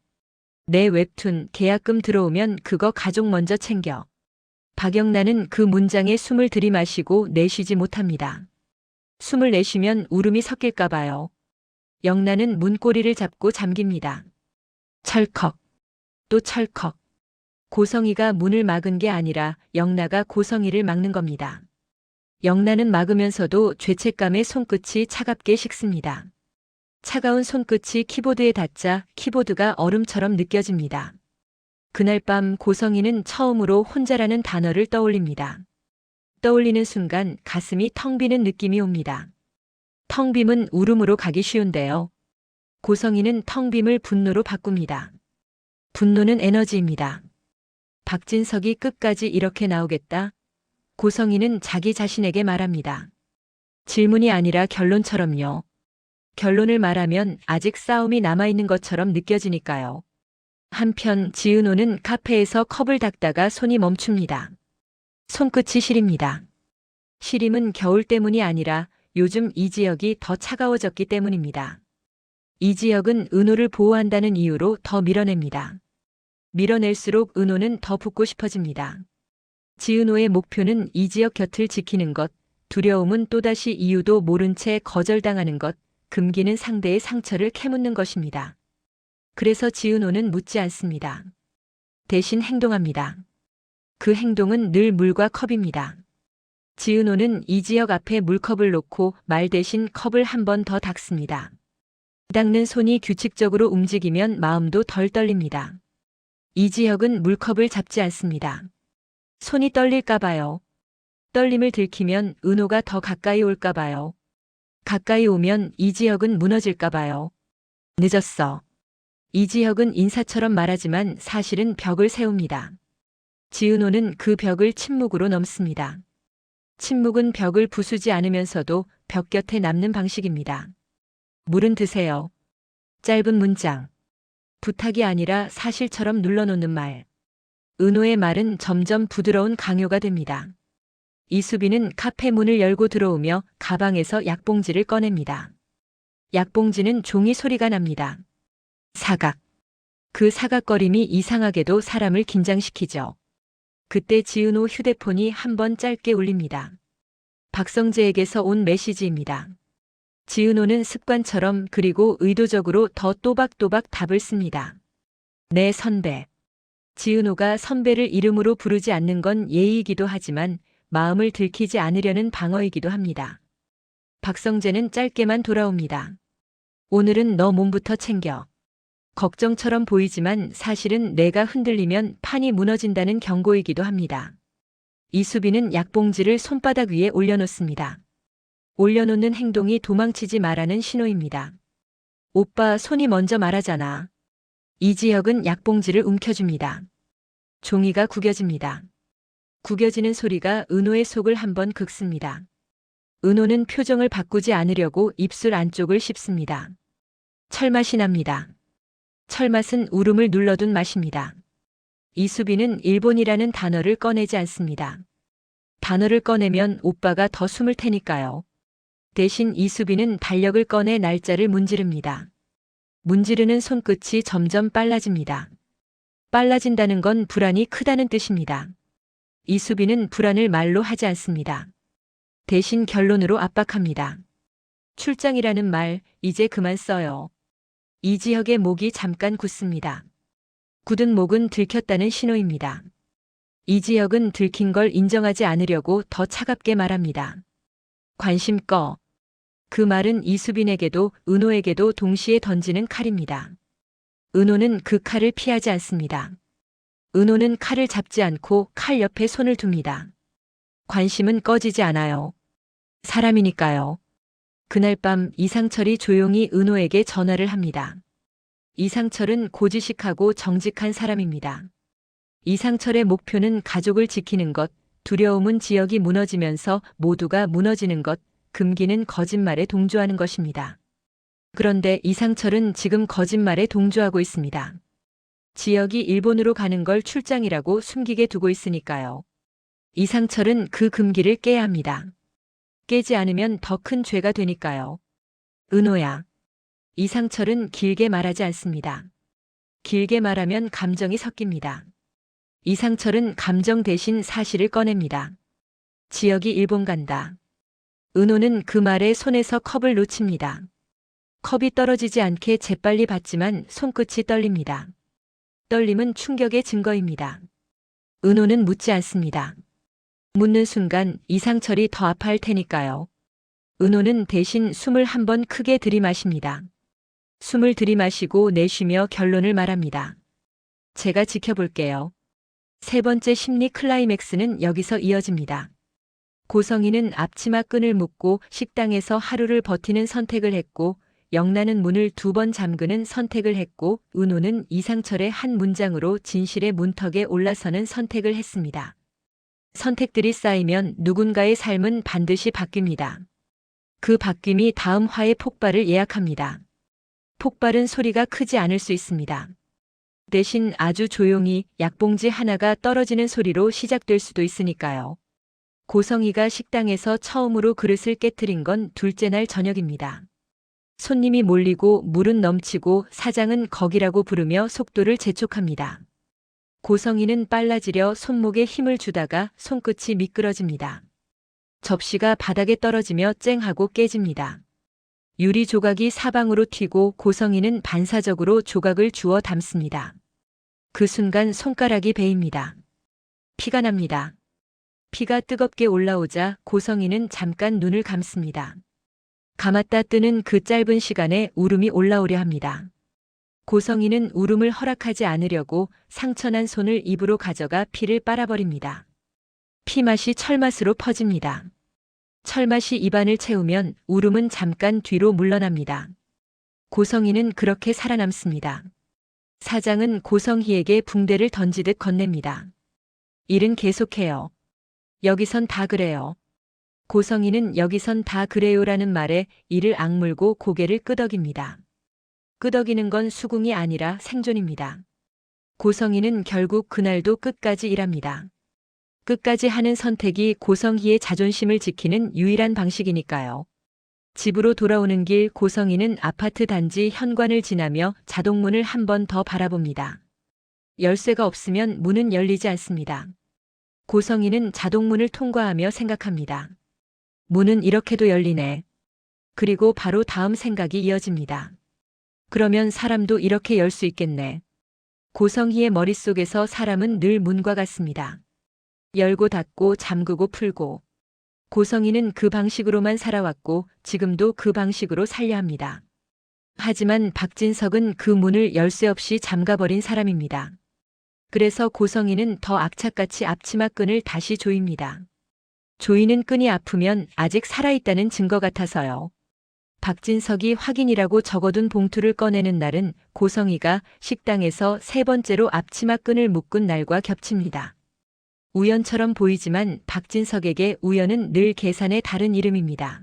내 웹툰 계약금 들어오면 그거 가족 먼저 챙겨. 박영란은 그 문장에 숨을 들이마시고 내쉬지 못합니다. 숨을 내쉬면 울음이 섞일까 봐요. 영란은 문고리를 잡고 잠깁니다. 철컥. 또 철컥. 고성희가 문을 막은 게 아니라 영나가 고성희를 막는 겁니다. 영나는 막으면서도 죄책감의 손끝이 차갑게 식습니다. 차가운 손끝이 키보드에 닿자 키보드가 얼음처럼 느껴집니다. 그날 밤 고성희는 처음으로 혼자라는 단어를 떠올립니다. 떠올리는 순간 가슴이 텅 비는 느낌이 옵니다. 텅 빔은 울음으로 가기 쉬운데요. 고성희는 텅 빔을 분노로 바꿉니다. 분노는 에너지입니다. 박진석이 끝까지 이렇게 나오겠다. 고성희는 자기 자신에게 말합니다. 질문이 아니라 결론처럼요. 결론을 말하면 아직 싸움이 남아있는 것처럼 느껴지니까요. 한편 지은호는 카페에서 컵을 닦다가 손이 멈춥니다. 손끝이 시립니다. 시림은 겨울 때문이 아니라 요즘 이 지역이 더 차가워졌기 때문입니다. 이 지역은 은호를 보호한다는 이유로 더 밀어냅니다. 밀어낼수록 은호는 더 붙고 싶어집니다. 지은호의 목표는 이 지역 곁을 지키는 것, 두려움은 또다시 이유도 모른 채 거절당하는 것, 금기는 상대의 상처를 캐묻는 것입니다. 그래서 지은호는 묻지 않습니다. 대신 행동합니다. 그 행동은 늘 물과 컵입니다. 지은호는 이 지역 앞에 물컵을 놓고 말 대신 컵을 한 번 더 닦습니다. 닦는 손이 규칙적으로 움직이면 마음도 덜 떨립니다. 이 지역은 물컵을 잡지 않습니다. 손이 떨릴까봐요. 떨림을 들키면 은호가 더 가까이 올까봐요. 가까이 오면 이 지역은 무너질까봐요. 늦었어. 이 지역은 인사처럼 말하지만 사실은 벽을 세웁니다. 지은호는 그 벽을 침묵으로 넘습니다. 침묵은 벽을 부수지 않으면서도 벽 곁에 남는 방식입니다. 물은 드세요. 짧은 문장. 부탁이 아니라 사실처럼 눌러놓는 말. 은호의 말은 점점 부드러운 강요가 됩니다. 이수빈은 카페 문을 열고 들어오며 가방에서 약봉지를 꺼냅니다. 약봉지는 종이 소리가 납니다. 사각. 그 사각거림이 이상하게도 사람을 긴장시키죠. 그때 지은호 휴대폰이 한 번 짧게 울립니다. 박성재에게서 온 메시지입니다. 지은호는 습관처럼 그리고 의도적으로 더 또박또박 답을 씁니다. 네 선배. 지은호가 선배를 이름으로 부르지 않는 건 예의이기도 하지만 마음을 들키지 않으려는 방어이기도 합니다. 박성재는 짧게만 돌아옵니다. 오늘은 너 몸부터 챙겨. 걱정처럼 보이지만 사실은 내가 흔들리면 판이 무너진다는 경고이기도 합니다. 이수빈은 약봉지를 손바닥 위에 올려놓습니다. 올려놓는 행동이 도망치지 말라는 신호입니다. 오빠 손이 먼저 말하잖아. 이지혁은 약봉지를 움켜줍니다. 종이가 구겨집니다. 구겨지는 소리가 은호의 속을 한번 긁습니다. 은호는 표정을 바꾸지 않으려고 입술 안쪽을 씹습니다. 철맛이 납니다. 철맛은 울음을 눌러둔 맛입니다. 이수빈은 일본이라는 단어를 꺼내지 않습니다. 단어를 꺼내면 오빠가 더 숨을 테니까요. 대신 이수빈은 달력을 꺼내 날짜를 문지릅니다. 문지르는 손끝이 점점 빨라집니다. 빨라진다는 건 불안이 크다는 뜻입니다. 이수빈은 불안을 말로 하지 않습니다. 대신 결론으로 압박합니다. 출장이라는 말 이제 그만 써요. 이지혁의 목이 잠깐 굳습니다. 굳은 목은 들켰다는 신호입니다. 이지혁은 들킨 걸 인정하지 않으려고 더 차갑게 말합니다. 관심 꺼. 그 말은 이수빈에게도 은호에게도 동시에 던지는 칼입니다. 은호는 그 칼을 피하지 않습니다. 은호는 칼을 잡지 않고 칼 옆에 손을 둡니다. 관심은 꺼지지 않아요. 사람이니까요. 그날 밤 이상철이 조용히 은호에게 전화를 합니다. 이상철은 고지식하고 정직한 사람입니다. 이상철의 목표는 가족을 지키는 것, 두려움은 지역이 무너지면서 모두가 무너지는 것, 금기는 거짓말에 동조하는 것입니다. 그런데 이상철은 지금 거짓말에 동조하고 있습니다. 지역이 일본으로 가는 걸 출장이라고 숨기게 두고 있으니까요. 이상철은 그 금기를 깨야 합니다. 깨지 않으면 더 큰 죄가 되니까요. 은호야. 이상철은 길게 말하지 않습니다. 길게 말하면 감정이 섞입니다. 이상철은 감정 대신 사실을 꺼냅니다. 지역이 일본 간다. 은호는 그 말에 손에서 컵을 놓칩니다. 컵이 떨어지지 않게 재빨리 받지만 손끝이 떨립니다. 떨림은 충격의 증거입니다. 은호는 묻지 않습니다. 묻는 순간 이상철이 더 아파할 테니까요. 은호는 대신 숨을 한 번 크게 들이마십니다. 숨을 들이마시고 내쉬며 결론을 말합니다. 제가 지켜볼게요. 세 번째 심리 클라이맥스는 여기서 이어집니다. 고성희는 앞치마 끈을 묶고 식당에서 하루를 버티는 선택을 했고 영란은 문을 2번 잠그는 선택을 했고 은호는 이상철의 한 문장으로 진실의 문턱에 올라서는 선택을 했습니다. 선택들이 쌓이면 누군가의 삶은 반드시 바뀝니다. 그 바뀜이 다음 화의 폭발을 예약합니다. 폭발은 소리가 크지 않을 수 있습니다. 대신 아주 조용히 약봉지 하나가 떨어지는 소리로 시작될 수도 있으니까요. 고성희가 식당에서 처음으로 그릇을 깨트린 건 둘째 날 저녁입니다. 손님이 몰리고 물은 넘치고 사장은 거기라고 부르며 속도를 재촉합니다. 고성희는 빨라지려 손목에 힘을 주다가 손끝이 미끄러집니다. 접시가 바닥에 떨어지며 쨍하고 깨집니다. 유리 조각이 사방으로 튀고 고성희는 반사적으로 조각을 주워 담습니다. 그 순간 손가락이 베입니다. 피가 납니다. 피가 뜨겁게 올라오자 고성희는 잠깐 눈을 감습니다. 감았다 뜨는 그 짧은 시간에 울음이 올라오려 합니다. 고성희는 울음을 허락하지 않으려고 상처난 손을 입으로 가져가 피를 빨아버립니다. 피맛이 철맛으로 퍼집니다. 철맛이 입안을 채우면 울음은 잠깐 뒤로 물러납니다. 고성희는 그렇게 살아남습니다. 사장은 고성희에게 붕대를 던지듯 건넵니다. 일은 계속해요. 여기선 다 그래요. 고성희는 여기선 다 그래요라는 말에 이를 악물고 고개를 끄덕입니다. 끄덕이는 건 수긍이 아니라 생존입니다. 고성희는 결국 그날도 끝까지 일합니다. 끝까지 하는 선택이 고성희의 자존심을 지키는 유일한 방식이니까요. 집으로 돌아오는 길 고성희는 아파트 단지 현관을 지나며 자동문을 한 번 더 바라봅니다. 열쇠가 없으면 문은 열리지 않습니다. 고성희는 자동문을 통과하며 생각합니다. 문은 이렇게도 열리네. 그리고 바로 다음 생각이 이어집니다. 그러면 사람도 이렇게 열 수 있겠네. 고성희의 머릿속에서 사람은 늘 문과 같습니다. 열고 닫고 잠그고 풀고. 고성희는 그 방식으로만 살아왔고 지금도 그 방식으로 살려 합니다. 하지만 박진석은 그 문을 열쇠 없이 잠가버린 사람입니다. 그래서 고성희는 더 악착같이 앞치마 끈을 다시 조입니다. 조이는 끈이 아프면 아직 살아있다는 증거 같아서요. 박진석이 확인이라고 적어둔 봉투를 꺼내는 날은 고성희가 식당에서 세 번째로 앞치마 끈을 묶은 날과 겹칩니다. 우연처럼 보이지만 박진석에게 우연은 늘 계산의 다른 이름입니다.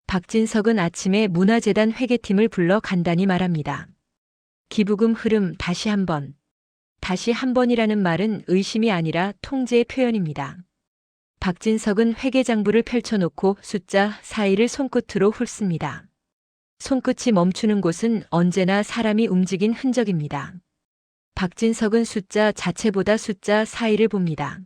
박진석은 아침에 문화재단 회계팀을 불러 간단히 말합니다. 기부금 흐름 다시 한 번. 다시 한 번이라는 말은 의심이 아니라 통제의 표현입니다. 박진석은 회계장부를 펼쳐놓고 숫자 4를 손끝으로 훑습니다. 손끝이 멈추는 곳은 언제나 사람이 움직인 흔적입니다. 박진석은 숫자 자체보다 숫자 4를 봅니다.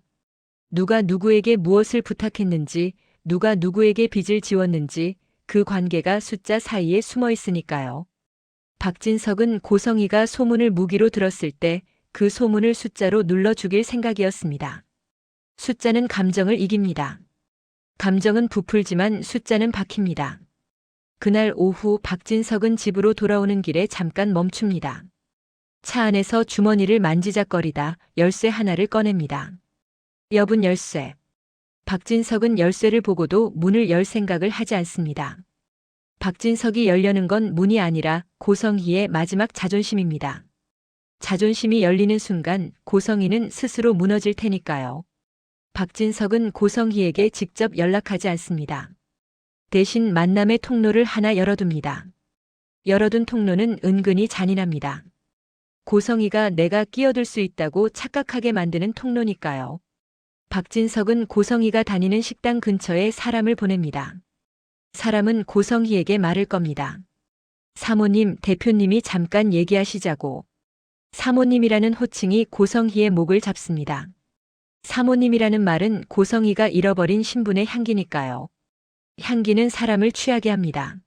누가 누구에게 무엇을 부탁했는지, 누가 누구에게 빚을 지웠는지 그 관계가 숫자 사이에 숨어 있으니까요. 박진석은 고성희가 소문을 무기로 들었을 때 그 소문을 숫자로 눌러 죽일 생각이었습니다. 숫자는 감정을 이깁니다. 감정은 부풀지만 숫자는 박힙니다. 그날 오후 박진석은 집으로 돌아오는 길에 잠깐 멈춥니다. 차 안에서 주머니를 만지작거리다 열쇠 하나를 꺼냅니다. 여분 열쇠. 박진석은 열쇠를 보고도 문을 열 생각을 하지 않습니다. 박진석이 열려는 건 문이 아니라 고성희의 마지막 자존심입니다. 자존심이 열리는 순간 고성희는 스스로 무너질 테니까요. 박진석은 고성희에게 직접 연락하지 않습니다. 대신 만남의 통로를 하나 열어둡니다. 열어둔 통로는 은근히 잔인합니다. 고성희가 내가 끼어들 수 있다고 착각하게 만드는 통로니까요. 박진석은 고성희가 다니는 식당 근처에 사람을 보냅니다. 사람은 고성희에게 말을 겁니다. 사모님, 대표님이 잠깐 얘기하시자고. 사모님이라는 호칭이 고성희의 목을 잡습니다. 사모님이라는 말은 고성희가 잃어버린 신분의 향기니까요. 향기는 사람을 취하게 합니다.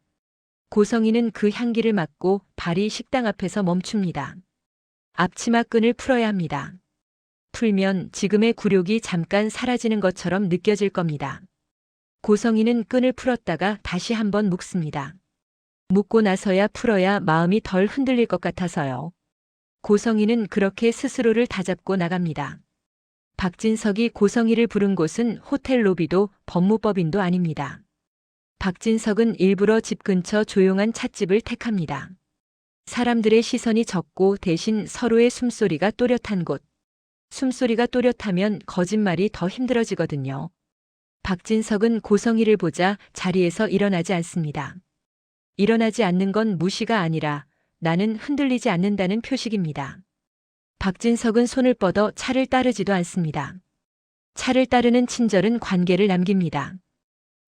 고성희는 그 향기를 맡고 발이 식당 앞에서 멈춥니다. 앞치마 끈을 풀어야 합니다. 풀면 지금의 굴욕이 잠깐 사라지는 것처럼 느껴질 겁니다. 고성희는 끈을 풀었다가 다시 한번 묶습니다. 묶고 나서야 풀어야 마음이 덜 흔들릴 것 같아서요. 고성희는 그렇게 스스로를 다잡고 나갑니다. 박진석이 고성희를 부른 곳은 호텔 로비도 법무법인도 아닙니다. 박진석은 일부러 집 근처 조용한 찻집을 택합니다. 사람들의 시선이 적고 대신 서로의 숨소리가 또렷한 곳. 숨소리가 또렷하면 거짓말이 더 힘들어지거든요. 박진석은 고성희를 보자 자리에서 일어나지 않습니다. 일어나지 않는 건 무시가 아니라 나는 흔들리지 않는다는 표식입니다. 박진석은 손을 뻗어 차를 따르지도 않습니다. 차를 따르는 친절은 관계를 남깁니다.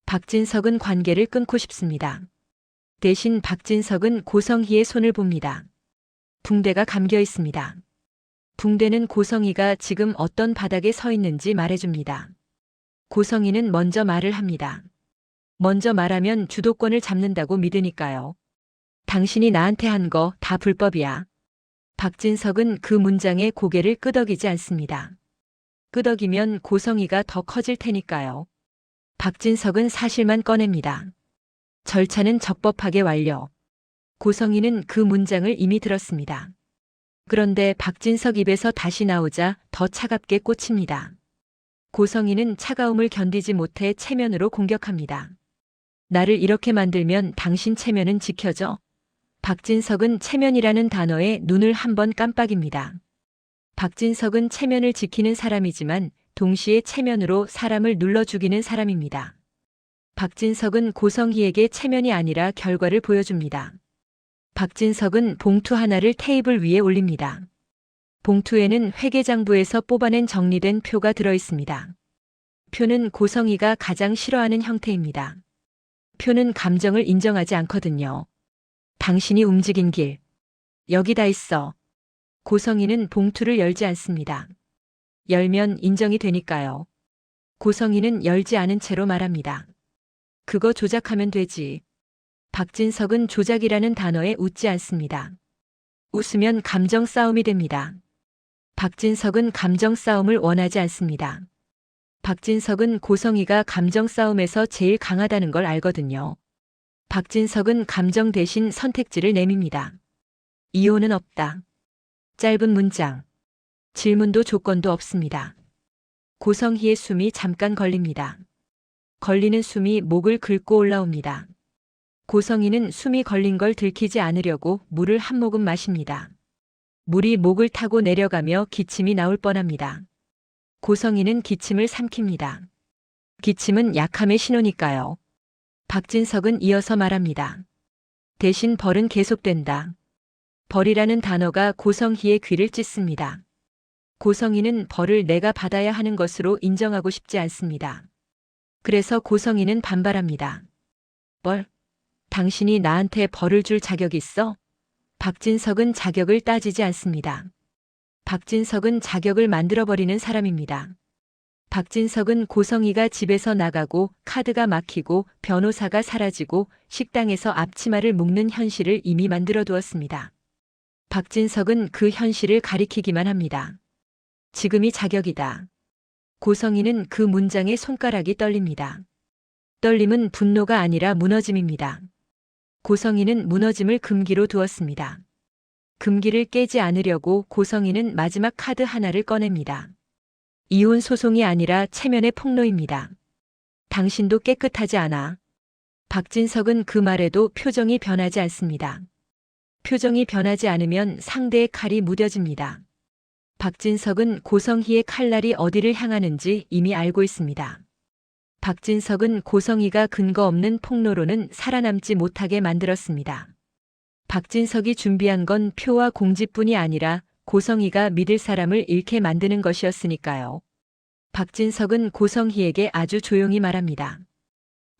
박진석은 관계를 끊고 싶습니다. 대신 박진석은 고성희의 손을 봅니다. 붕대가 감겨 있습니다. 붕대는 고성희가 지금 어떤 바닥에 서 있는지 말해줍니다. 고성희는 먼저 말을 합니다. 먼저 말하면 주도권을 잡는다고 믿으니까요. 당신이 나한테 한 거 다 불법이야. 박진석은 그 문장에 고개를 끄덕이지 않습니다. 끄덕이면 고성희가 더 커질 테니까요. 박진석은 사실만 꺼냅니다. 절차는 적법하게 완료. 고성희는 그 문장을 이미 들었습니다. 그런데 박진석 입에서 다시 나오자 더 차갑게 꽂힙니다. 고성희는 차가움을 견디지 못해 체면으로 공격합니다. 나를 이렇게 만들면 당신 체면은 지켜져? 박진석은 체면이라는 단어에 눈을 한번 깜빡입니다. 박진석은 체면을 지키는 사람이지만 동시에 체면으로 사람을 눌러 죽이는 사람입니다. 박진석은 고성희에게 체면이 아니라 결과를 보여줍니다. 박진석은 봉투 하나를 테이블 위에 올립니다. 봉투에는 회계장부에서 뽑아낸 정리된 표가 들어 있습니다. 표는 고성희가 가장 싫어하는 형태입니다. 표는 감정을 인정하지 않거든요. 당신이 움직인 길. 여기 다 있어. 고성희는 봉투를 열지 않습니다. 열면 인정이 되니까요. 고성희는 열지 않은 채로 말합니다. 그거 조작하면 되지. 박진석은 조작이라는 단어에 웃지 않습니다. 웃으면 감정 싸움이 됩니다. 박진석은 감정 싸움을 원하지 않습니다. 박진석은 고성희가 감정 싸움에서 제일 강하다는 걸 알거든요. 박진석은 감정 대신 선택지를 내밉니다. 이혼은 없다. 짧은 문장. 질문도 조건도 없습니다. 고성희의 숨이 잠깐 걸립니다. 걸리는 숨이 목을 긁고 올라옵니다. 고성희는 숨이 걸린 걸 들키지 않으려고 물을 한 모금 마십니다. 물이 목을 타고 내려가며 기침이 나올 뻔합니다. 고성희는 기침을 삼킵니다. 기침은 약함의 신호니까요. 박진석은 이어서 말합니다. 대신 벌은 계속된다. 벌이라는 단어가 고성희의 귀를 찢습니다. 고성희는 벌을 내가 받아야 하는 것으로 인정하고 싶지 않습니다. 그래서 고성희는 반발합니다. 벌? 당신이 나한테 벌을 줄 자격 있어? 박진석은 자격을 따지지 않습니다. 박진석은 자격을 만들어버리는 사람입니다. 박진석은 고성희가 집에서 나가고 카드가 막히고 변호사가 사라지고 식당에서 앞치마를 묶는 현실을 이미 만들어 두었습니다. 박진석은 그 현실을 가리키기만 합니다. 지금이 자격이다. 고성희는 그 문장에 손가락이 떨립니다. 떨림은 분노가 아니라 무너짐입니다. 고성희는 무너짐을 금기로 두었습니다. 금기를 깨지 않으려고 고성희는 마지막 카드 하나를 꺼냅니다. 이혼 소송이 아니라 체면의 폭로입니다. 당신도 깨끗하지 않아. 박진석은 그 말에도 표정이 변하지 않습니다. 표정이 변하지 않으면 상대의 칼이 무뎌집니다. 박진석은 고성희의 칼날이 어디를 향하는지 이미 알고 있습니다. 박진석은 고성희가 근거 없는 폭로로는 살아남지 못하게 만들었습니다. 박진석이 준비한 건 표와 공지뿐이 아니라 고성희가 믿을 사람을 잃게 만드는 것이었으니까요. 박진석은 고성희에게 아주 조용히 말합니다.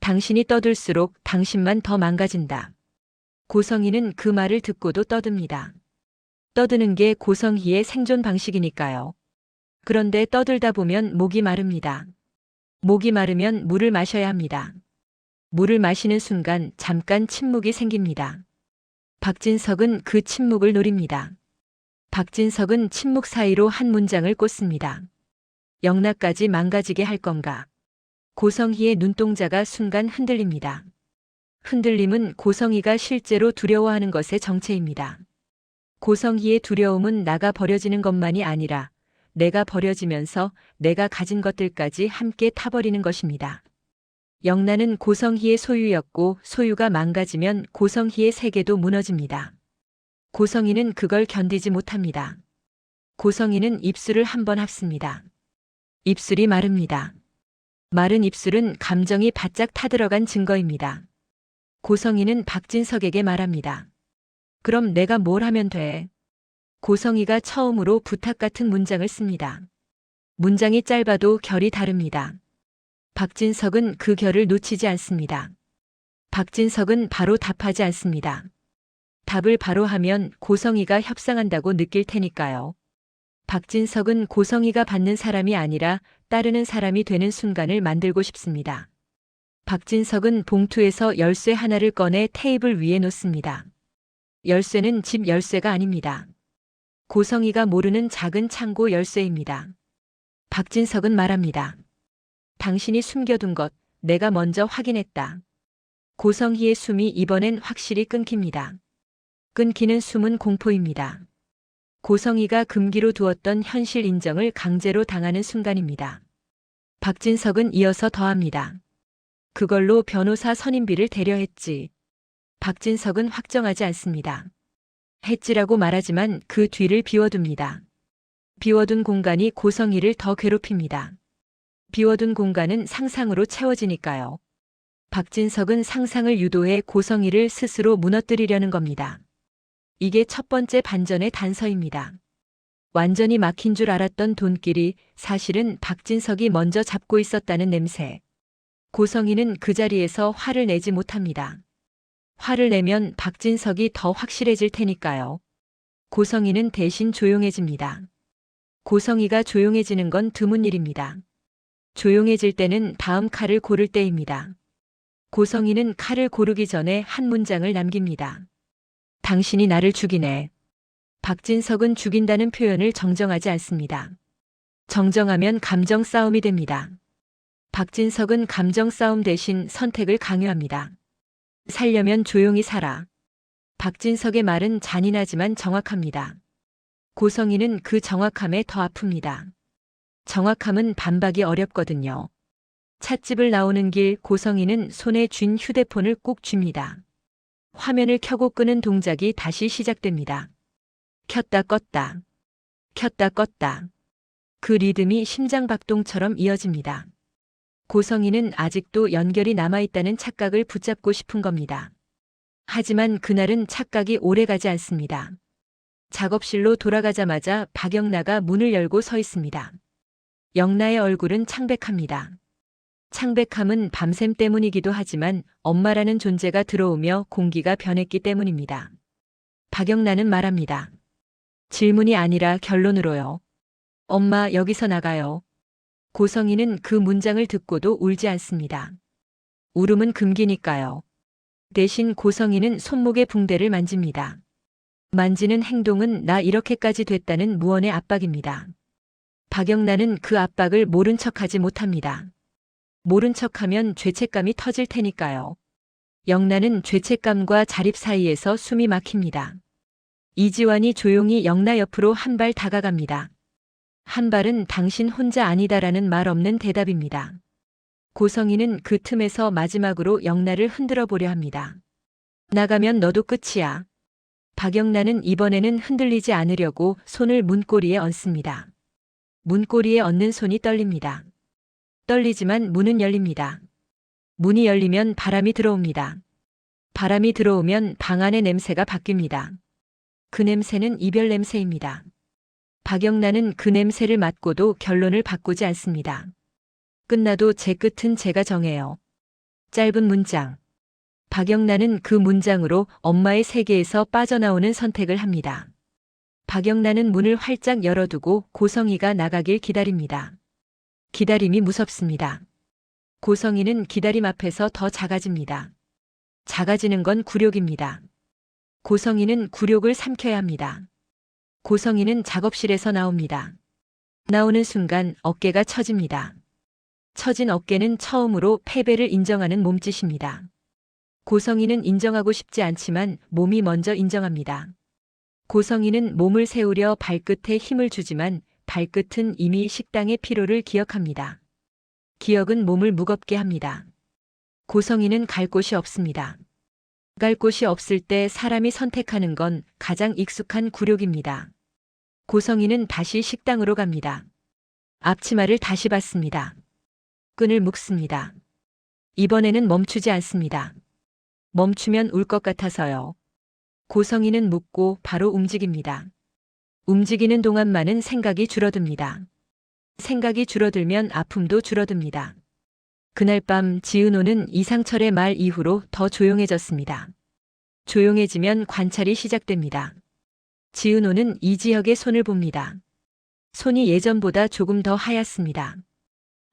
당신이 떠들수록 당신만 더 망가진다. 고성희는 그 말을 듣고도 떠듭니다. 떠드는 게 고성희의 생존 방식이니까요. 그런데 떠들다 보면 목이 마릅니다. 목이 마르면 물을 마셔야 합니다. 물을 마시는 순간 잠깐 침묵이 생깁니다. 박진석은 그 침묵을 노립니다. 박진석은 침묵 사이로 한 문장을 꽂습니다. 영락까지 망가지게 할 건가? 고성희의 눈동자가 순간 흔들립니다. 흔들림은 고성희가 실제로 두려워하는 것의 정체입니다. 고성희의 두려움은 나가 버려지는 것만이 아니라 내가 버려지면서 내가 가진 것들까지 함께 타버리는 것입니다. 영란은 고성희의 소유였고 소유가 망가지면 고성희의 세계도 무너집니다. 고성희는 그걸 견디지 못합니다. 고성희는 입술을 한번 합습니다. 입술이 마릅니다. 마른 입술은 감정이 바짝 타들어간 증거입니다. 고성희는 박진석에게 말합니다. 그럼 내가 뭘 하면 돼? 고성희가 처음으로 부탁 같은 문장을 씁니다. 문장이 짧아도 결이 다릅니다. 박진석은 그 결을 놓치지 않습니다. 박진석은 바로 답하지 않습니다. 답을 바로 하면 고성희가 협상한다고 느낄 테니까요. 박진석은 고성희가 받는 사람이 아니라 따르는 사람이 되는 순간을 만들고 싶습니다. 박진석은 봉투에서 열쇠 하나를 꺼내 테이블 위에 놓습니다. 열쇠는 집 열쇠가 아닙니다. 고성희가 모르는 작은 창고 열쇠입니다. 박진석은 말합니다. 당신이 숨겨둔 것 내가 먼저 확인했다. 고성희의 숨이 이번엔 확실히 끊깁니다. 끊기는 숨은 공포입니다. 고성희가 금기로 두었던 현실 인정을 강제로 당하는 순간입니다. 박진석은 이어서 더합니다. 그걸로 변호사 선임비를 대려 했지. 박진석은 확정하지 않습니다. 했지라고 말하지만 그 뒤를 비워둡니다. 비워둔 공간이 고성희를 더 괴롭힙니다. 비워둔 공간은 상상으로 채워지니까요. 박진석은 상상을 유도해 고성희를 스스로 무너뜨리려는 겁니다. 이게 첫 번째 반전의 단서입니다. 완전히 막힌 줄 알았던 돈길이 사실은 박진석이 먼저 잡고 있었다는 냄새. 고성희는 그 자리에서 화를 내지 못합니다. 화를 내면 박진석이 더 확실해질 테니까요. 고성희는 대신 조용해집니다. 고성희가 조용해지는 건 드문 일입니다. 조용해질 때는 다음 칼을 고를 때입니다. 고성희는 칼을 고르기 전에 한 문장을 남깁니다. 당신이 나를 죽이네. 박진석은 죽인다는 표현을 정정하지 않습니다. 정정하면 감정 싸움이 됩니다. 박진석은 감정 싸움 대신 선택을 강요합니다. 살려면 조용히 살아. 박진석의 말은 잔인하지만 정확합니다. 고성희는 그 정확함에 더 아픕니다. 정확함은 반박이 어렵거든요. 찻집을 나오는 길 고성희는 손에 쥔 휴대폰을 꼭 쥡니다. 화면을 켜고 끄는 동작이 다시 시작됩니다. 켰다 껐다. 켰다 껐다. 그 리듬이 심장박동처럼 이어집니다. 고성희는 아직도 연결이 남아있다는 착각을 붙잡고 싶은 겁니다. 하지만 그날은 착각이 오래가지 않습니다. 작업실로 돌아가자마자 박영나가 문을 열고 서 있습니다. 영나의 얼굴은 창백합니다. 창백함은 밤샘 때문이기도 하지만 엄마라는 존재가 들어오며 공기가 변했기 때문입니다. 박영나는 말합니다. 질문이 아니라 결론으로요. 엄마 여기서 나가요. 고성희는 그 문장을 듣고도 울지 않습니다. 울음은 금기니까요. 대신 고성희는 손목의 붕대를 만집니다. 만지는 행동은 나 이렇게까지 됐다는 무언의 압박입니다. 박영나는 그 압박을 모른 척하지 못합니다. 모른 척하면 죄책감이 터질 테니까요. 영나는 죄책감과 자립 사이에서 숨이 막힙니다. 이지환이 조용히 영나 옆으로 한 발 다가갑니다. 한 발은 당신 혼자 아니다라는 말 없는 대답입니다. 고성희는 그 틈에서 마지막으로 영나를 흔들어 보려 합니다. 나가면 너도 끝이야. 박영나는 이번에는 흔들리지 않으려고 손을 문고리에 얹습니다. 문고리에 얹는 손이 떨립니다. 떨리지만 문은 열립니다. 문이 열리면 바람이 들어옵니다. 바람이 들어오면 방 안의 냄새가 바뀝니다. 그 냄새는 이별 냄새입니다. 박영나는 그 냄새를 맡고도 결론을 바꾸지 않습니다. 끝나도 제 끝은 제가 정해요. 짧은 문장. 박영나는 그 문장으로 엄마의 세계에서 빠져나오는 선택을 합니다. 박영나는 문을 활짝 열어두고 고성희가 나가길 기다립니다. 기다림이 무섭습니다. 고성희는 기다림 앞에서 더 작아집니다. 작아지는 건 굴욕입니다. 고성희는 굴욕을 삼켜야 합니다. 고성희는 작업실에서 나옵니다. 나오는 순간 어깨가 처집니다. 처진 어깨는 처음으로 패배를 인정하는 몸짓입니다. 고성희는 인정하고 싶지 않지만 몸이 먼저 인정합니다. 고성희는 몸을 세우려 발끝에 힘을 주지만 발끝은 이미 식당의 피로를 기억합니다. 기억은 몸을 무겁게 합니다. 고성희는 갈 곳이 없습니다. 갈 곳이 없을 때 사람이 선택하는 건 가장 익숙한 굴욕입니다. 고성희는 다시 식당으로 갑니다. 앞치마를 다시 받습니다. 끈을 묶습니다. 이번에는 멈추지 않습니다. 멈추면 울 것 같아서요. 고성이는 묻고 바로 움직입니다. 움직이는 동안만은 생각이 줄어듭니다. 생각이 줄어들면 아픔도 줄어듭니다. 그날 밤 지은호는 이상철의 말 이후로 더 조용해졌습니다. 조용해지면 관찰이 시작됩니다. 지은호는 이지혁의 손을 봅니다. 손이 예전보다 조금 더 하얗습니다.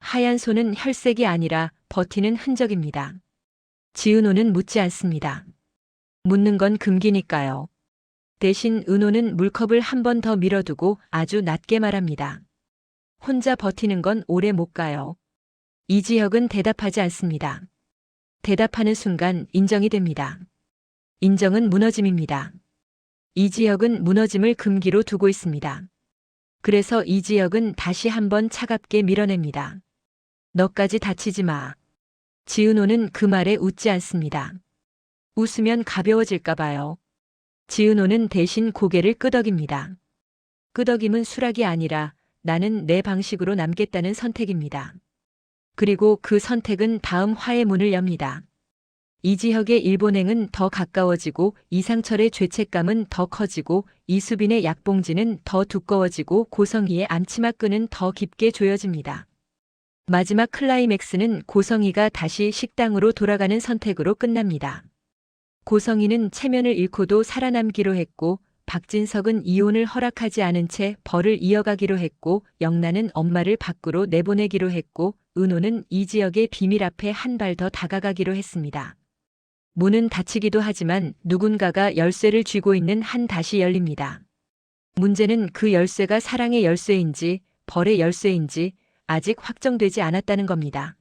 하얀 손은 혈색이 아니라 버티는 흔적입니다. 지은호는 묻지 않습니다. 묻는 건 금기니까요. 대신 은호는 물컵을 한 번 더 밀어두고 아주 낮게 말합니다. 혼자 버티는 건 오래 못 가요. 이지혁은 대답하지 않습니다. 대답하는 순간 인정이 됩니다. 인정은 무너짐입니다. 이지혁은 무너짐을 금기로 두고 있습니다. 그래서 이지혁은 다시 한번 차갑게 밀어냅니다. 너까지 다치지 마. 지은호는 그 말에 웃지 않습니다. 웃으면 가벼워질까 봐요. 지은호는 대신 고개를 끄덕입니다. 끄덕임은 수락이 아니라 나는 내 방식으로 남겠다는 선택입니다. 그리고 그 선택은 다음 화의 문을 엽니다. 이지혁의 일본행은 더 가까워지고 이상철의 죄책감은 더 커지고 이수빈의 약봉지는 더 두꺼워지고 고성희의 암치마 끈은 더 깊게 조여집니다. 마지막 클라이맥스는 고성희가 다시 식당으로 돌아가는 선택으로 끝납니다. 고성희는 체면을 잃고도 살아남기로 했고 박진석은 이혼을 허락하지 않은 채 벌을 이어가기로 했고 영란은 엄마를 밖으로 내보내기로 했고 은호는 이지혁의 비밀 앞에 한 발 더 다가가기로 했습니다. 문은 닫히기도 하지만 누군가가 열쇠를 쥐고 있는 한 다시 열립니다. 문제는 그 열쇠가 사랑의 열쇠인지 벌의 열쇠인지 아직 확정되지 않았다는 겁니다.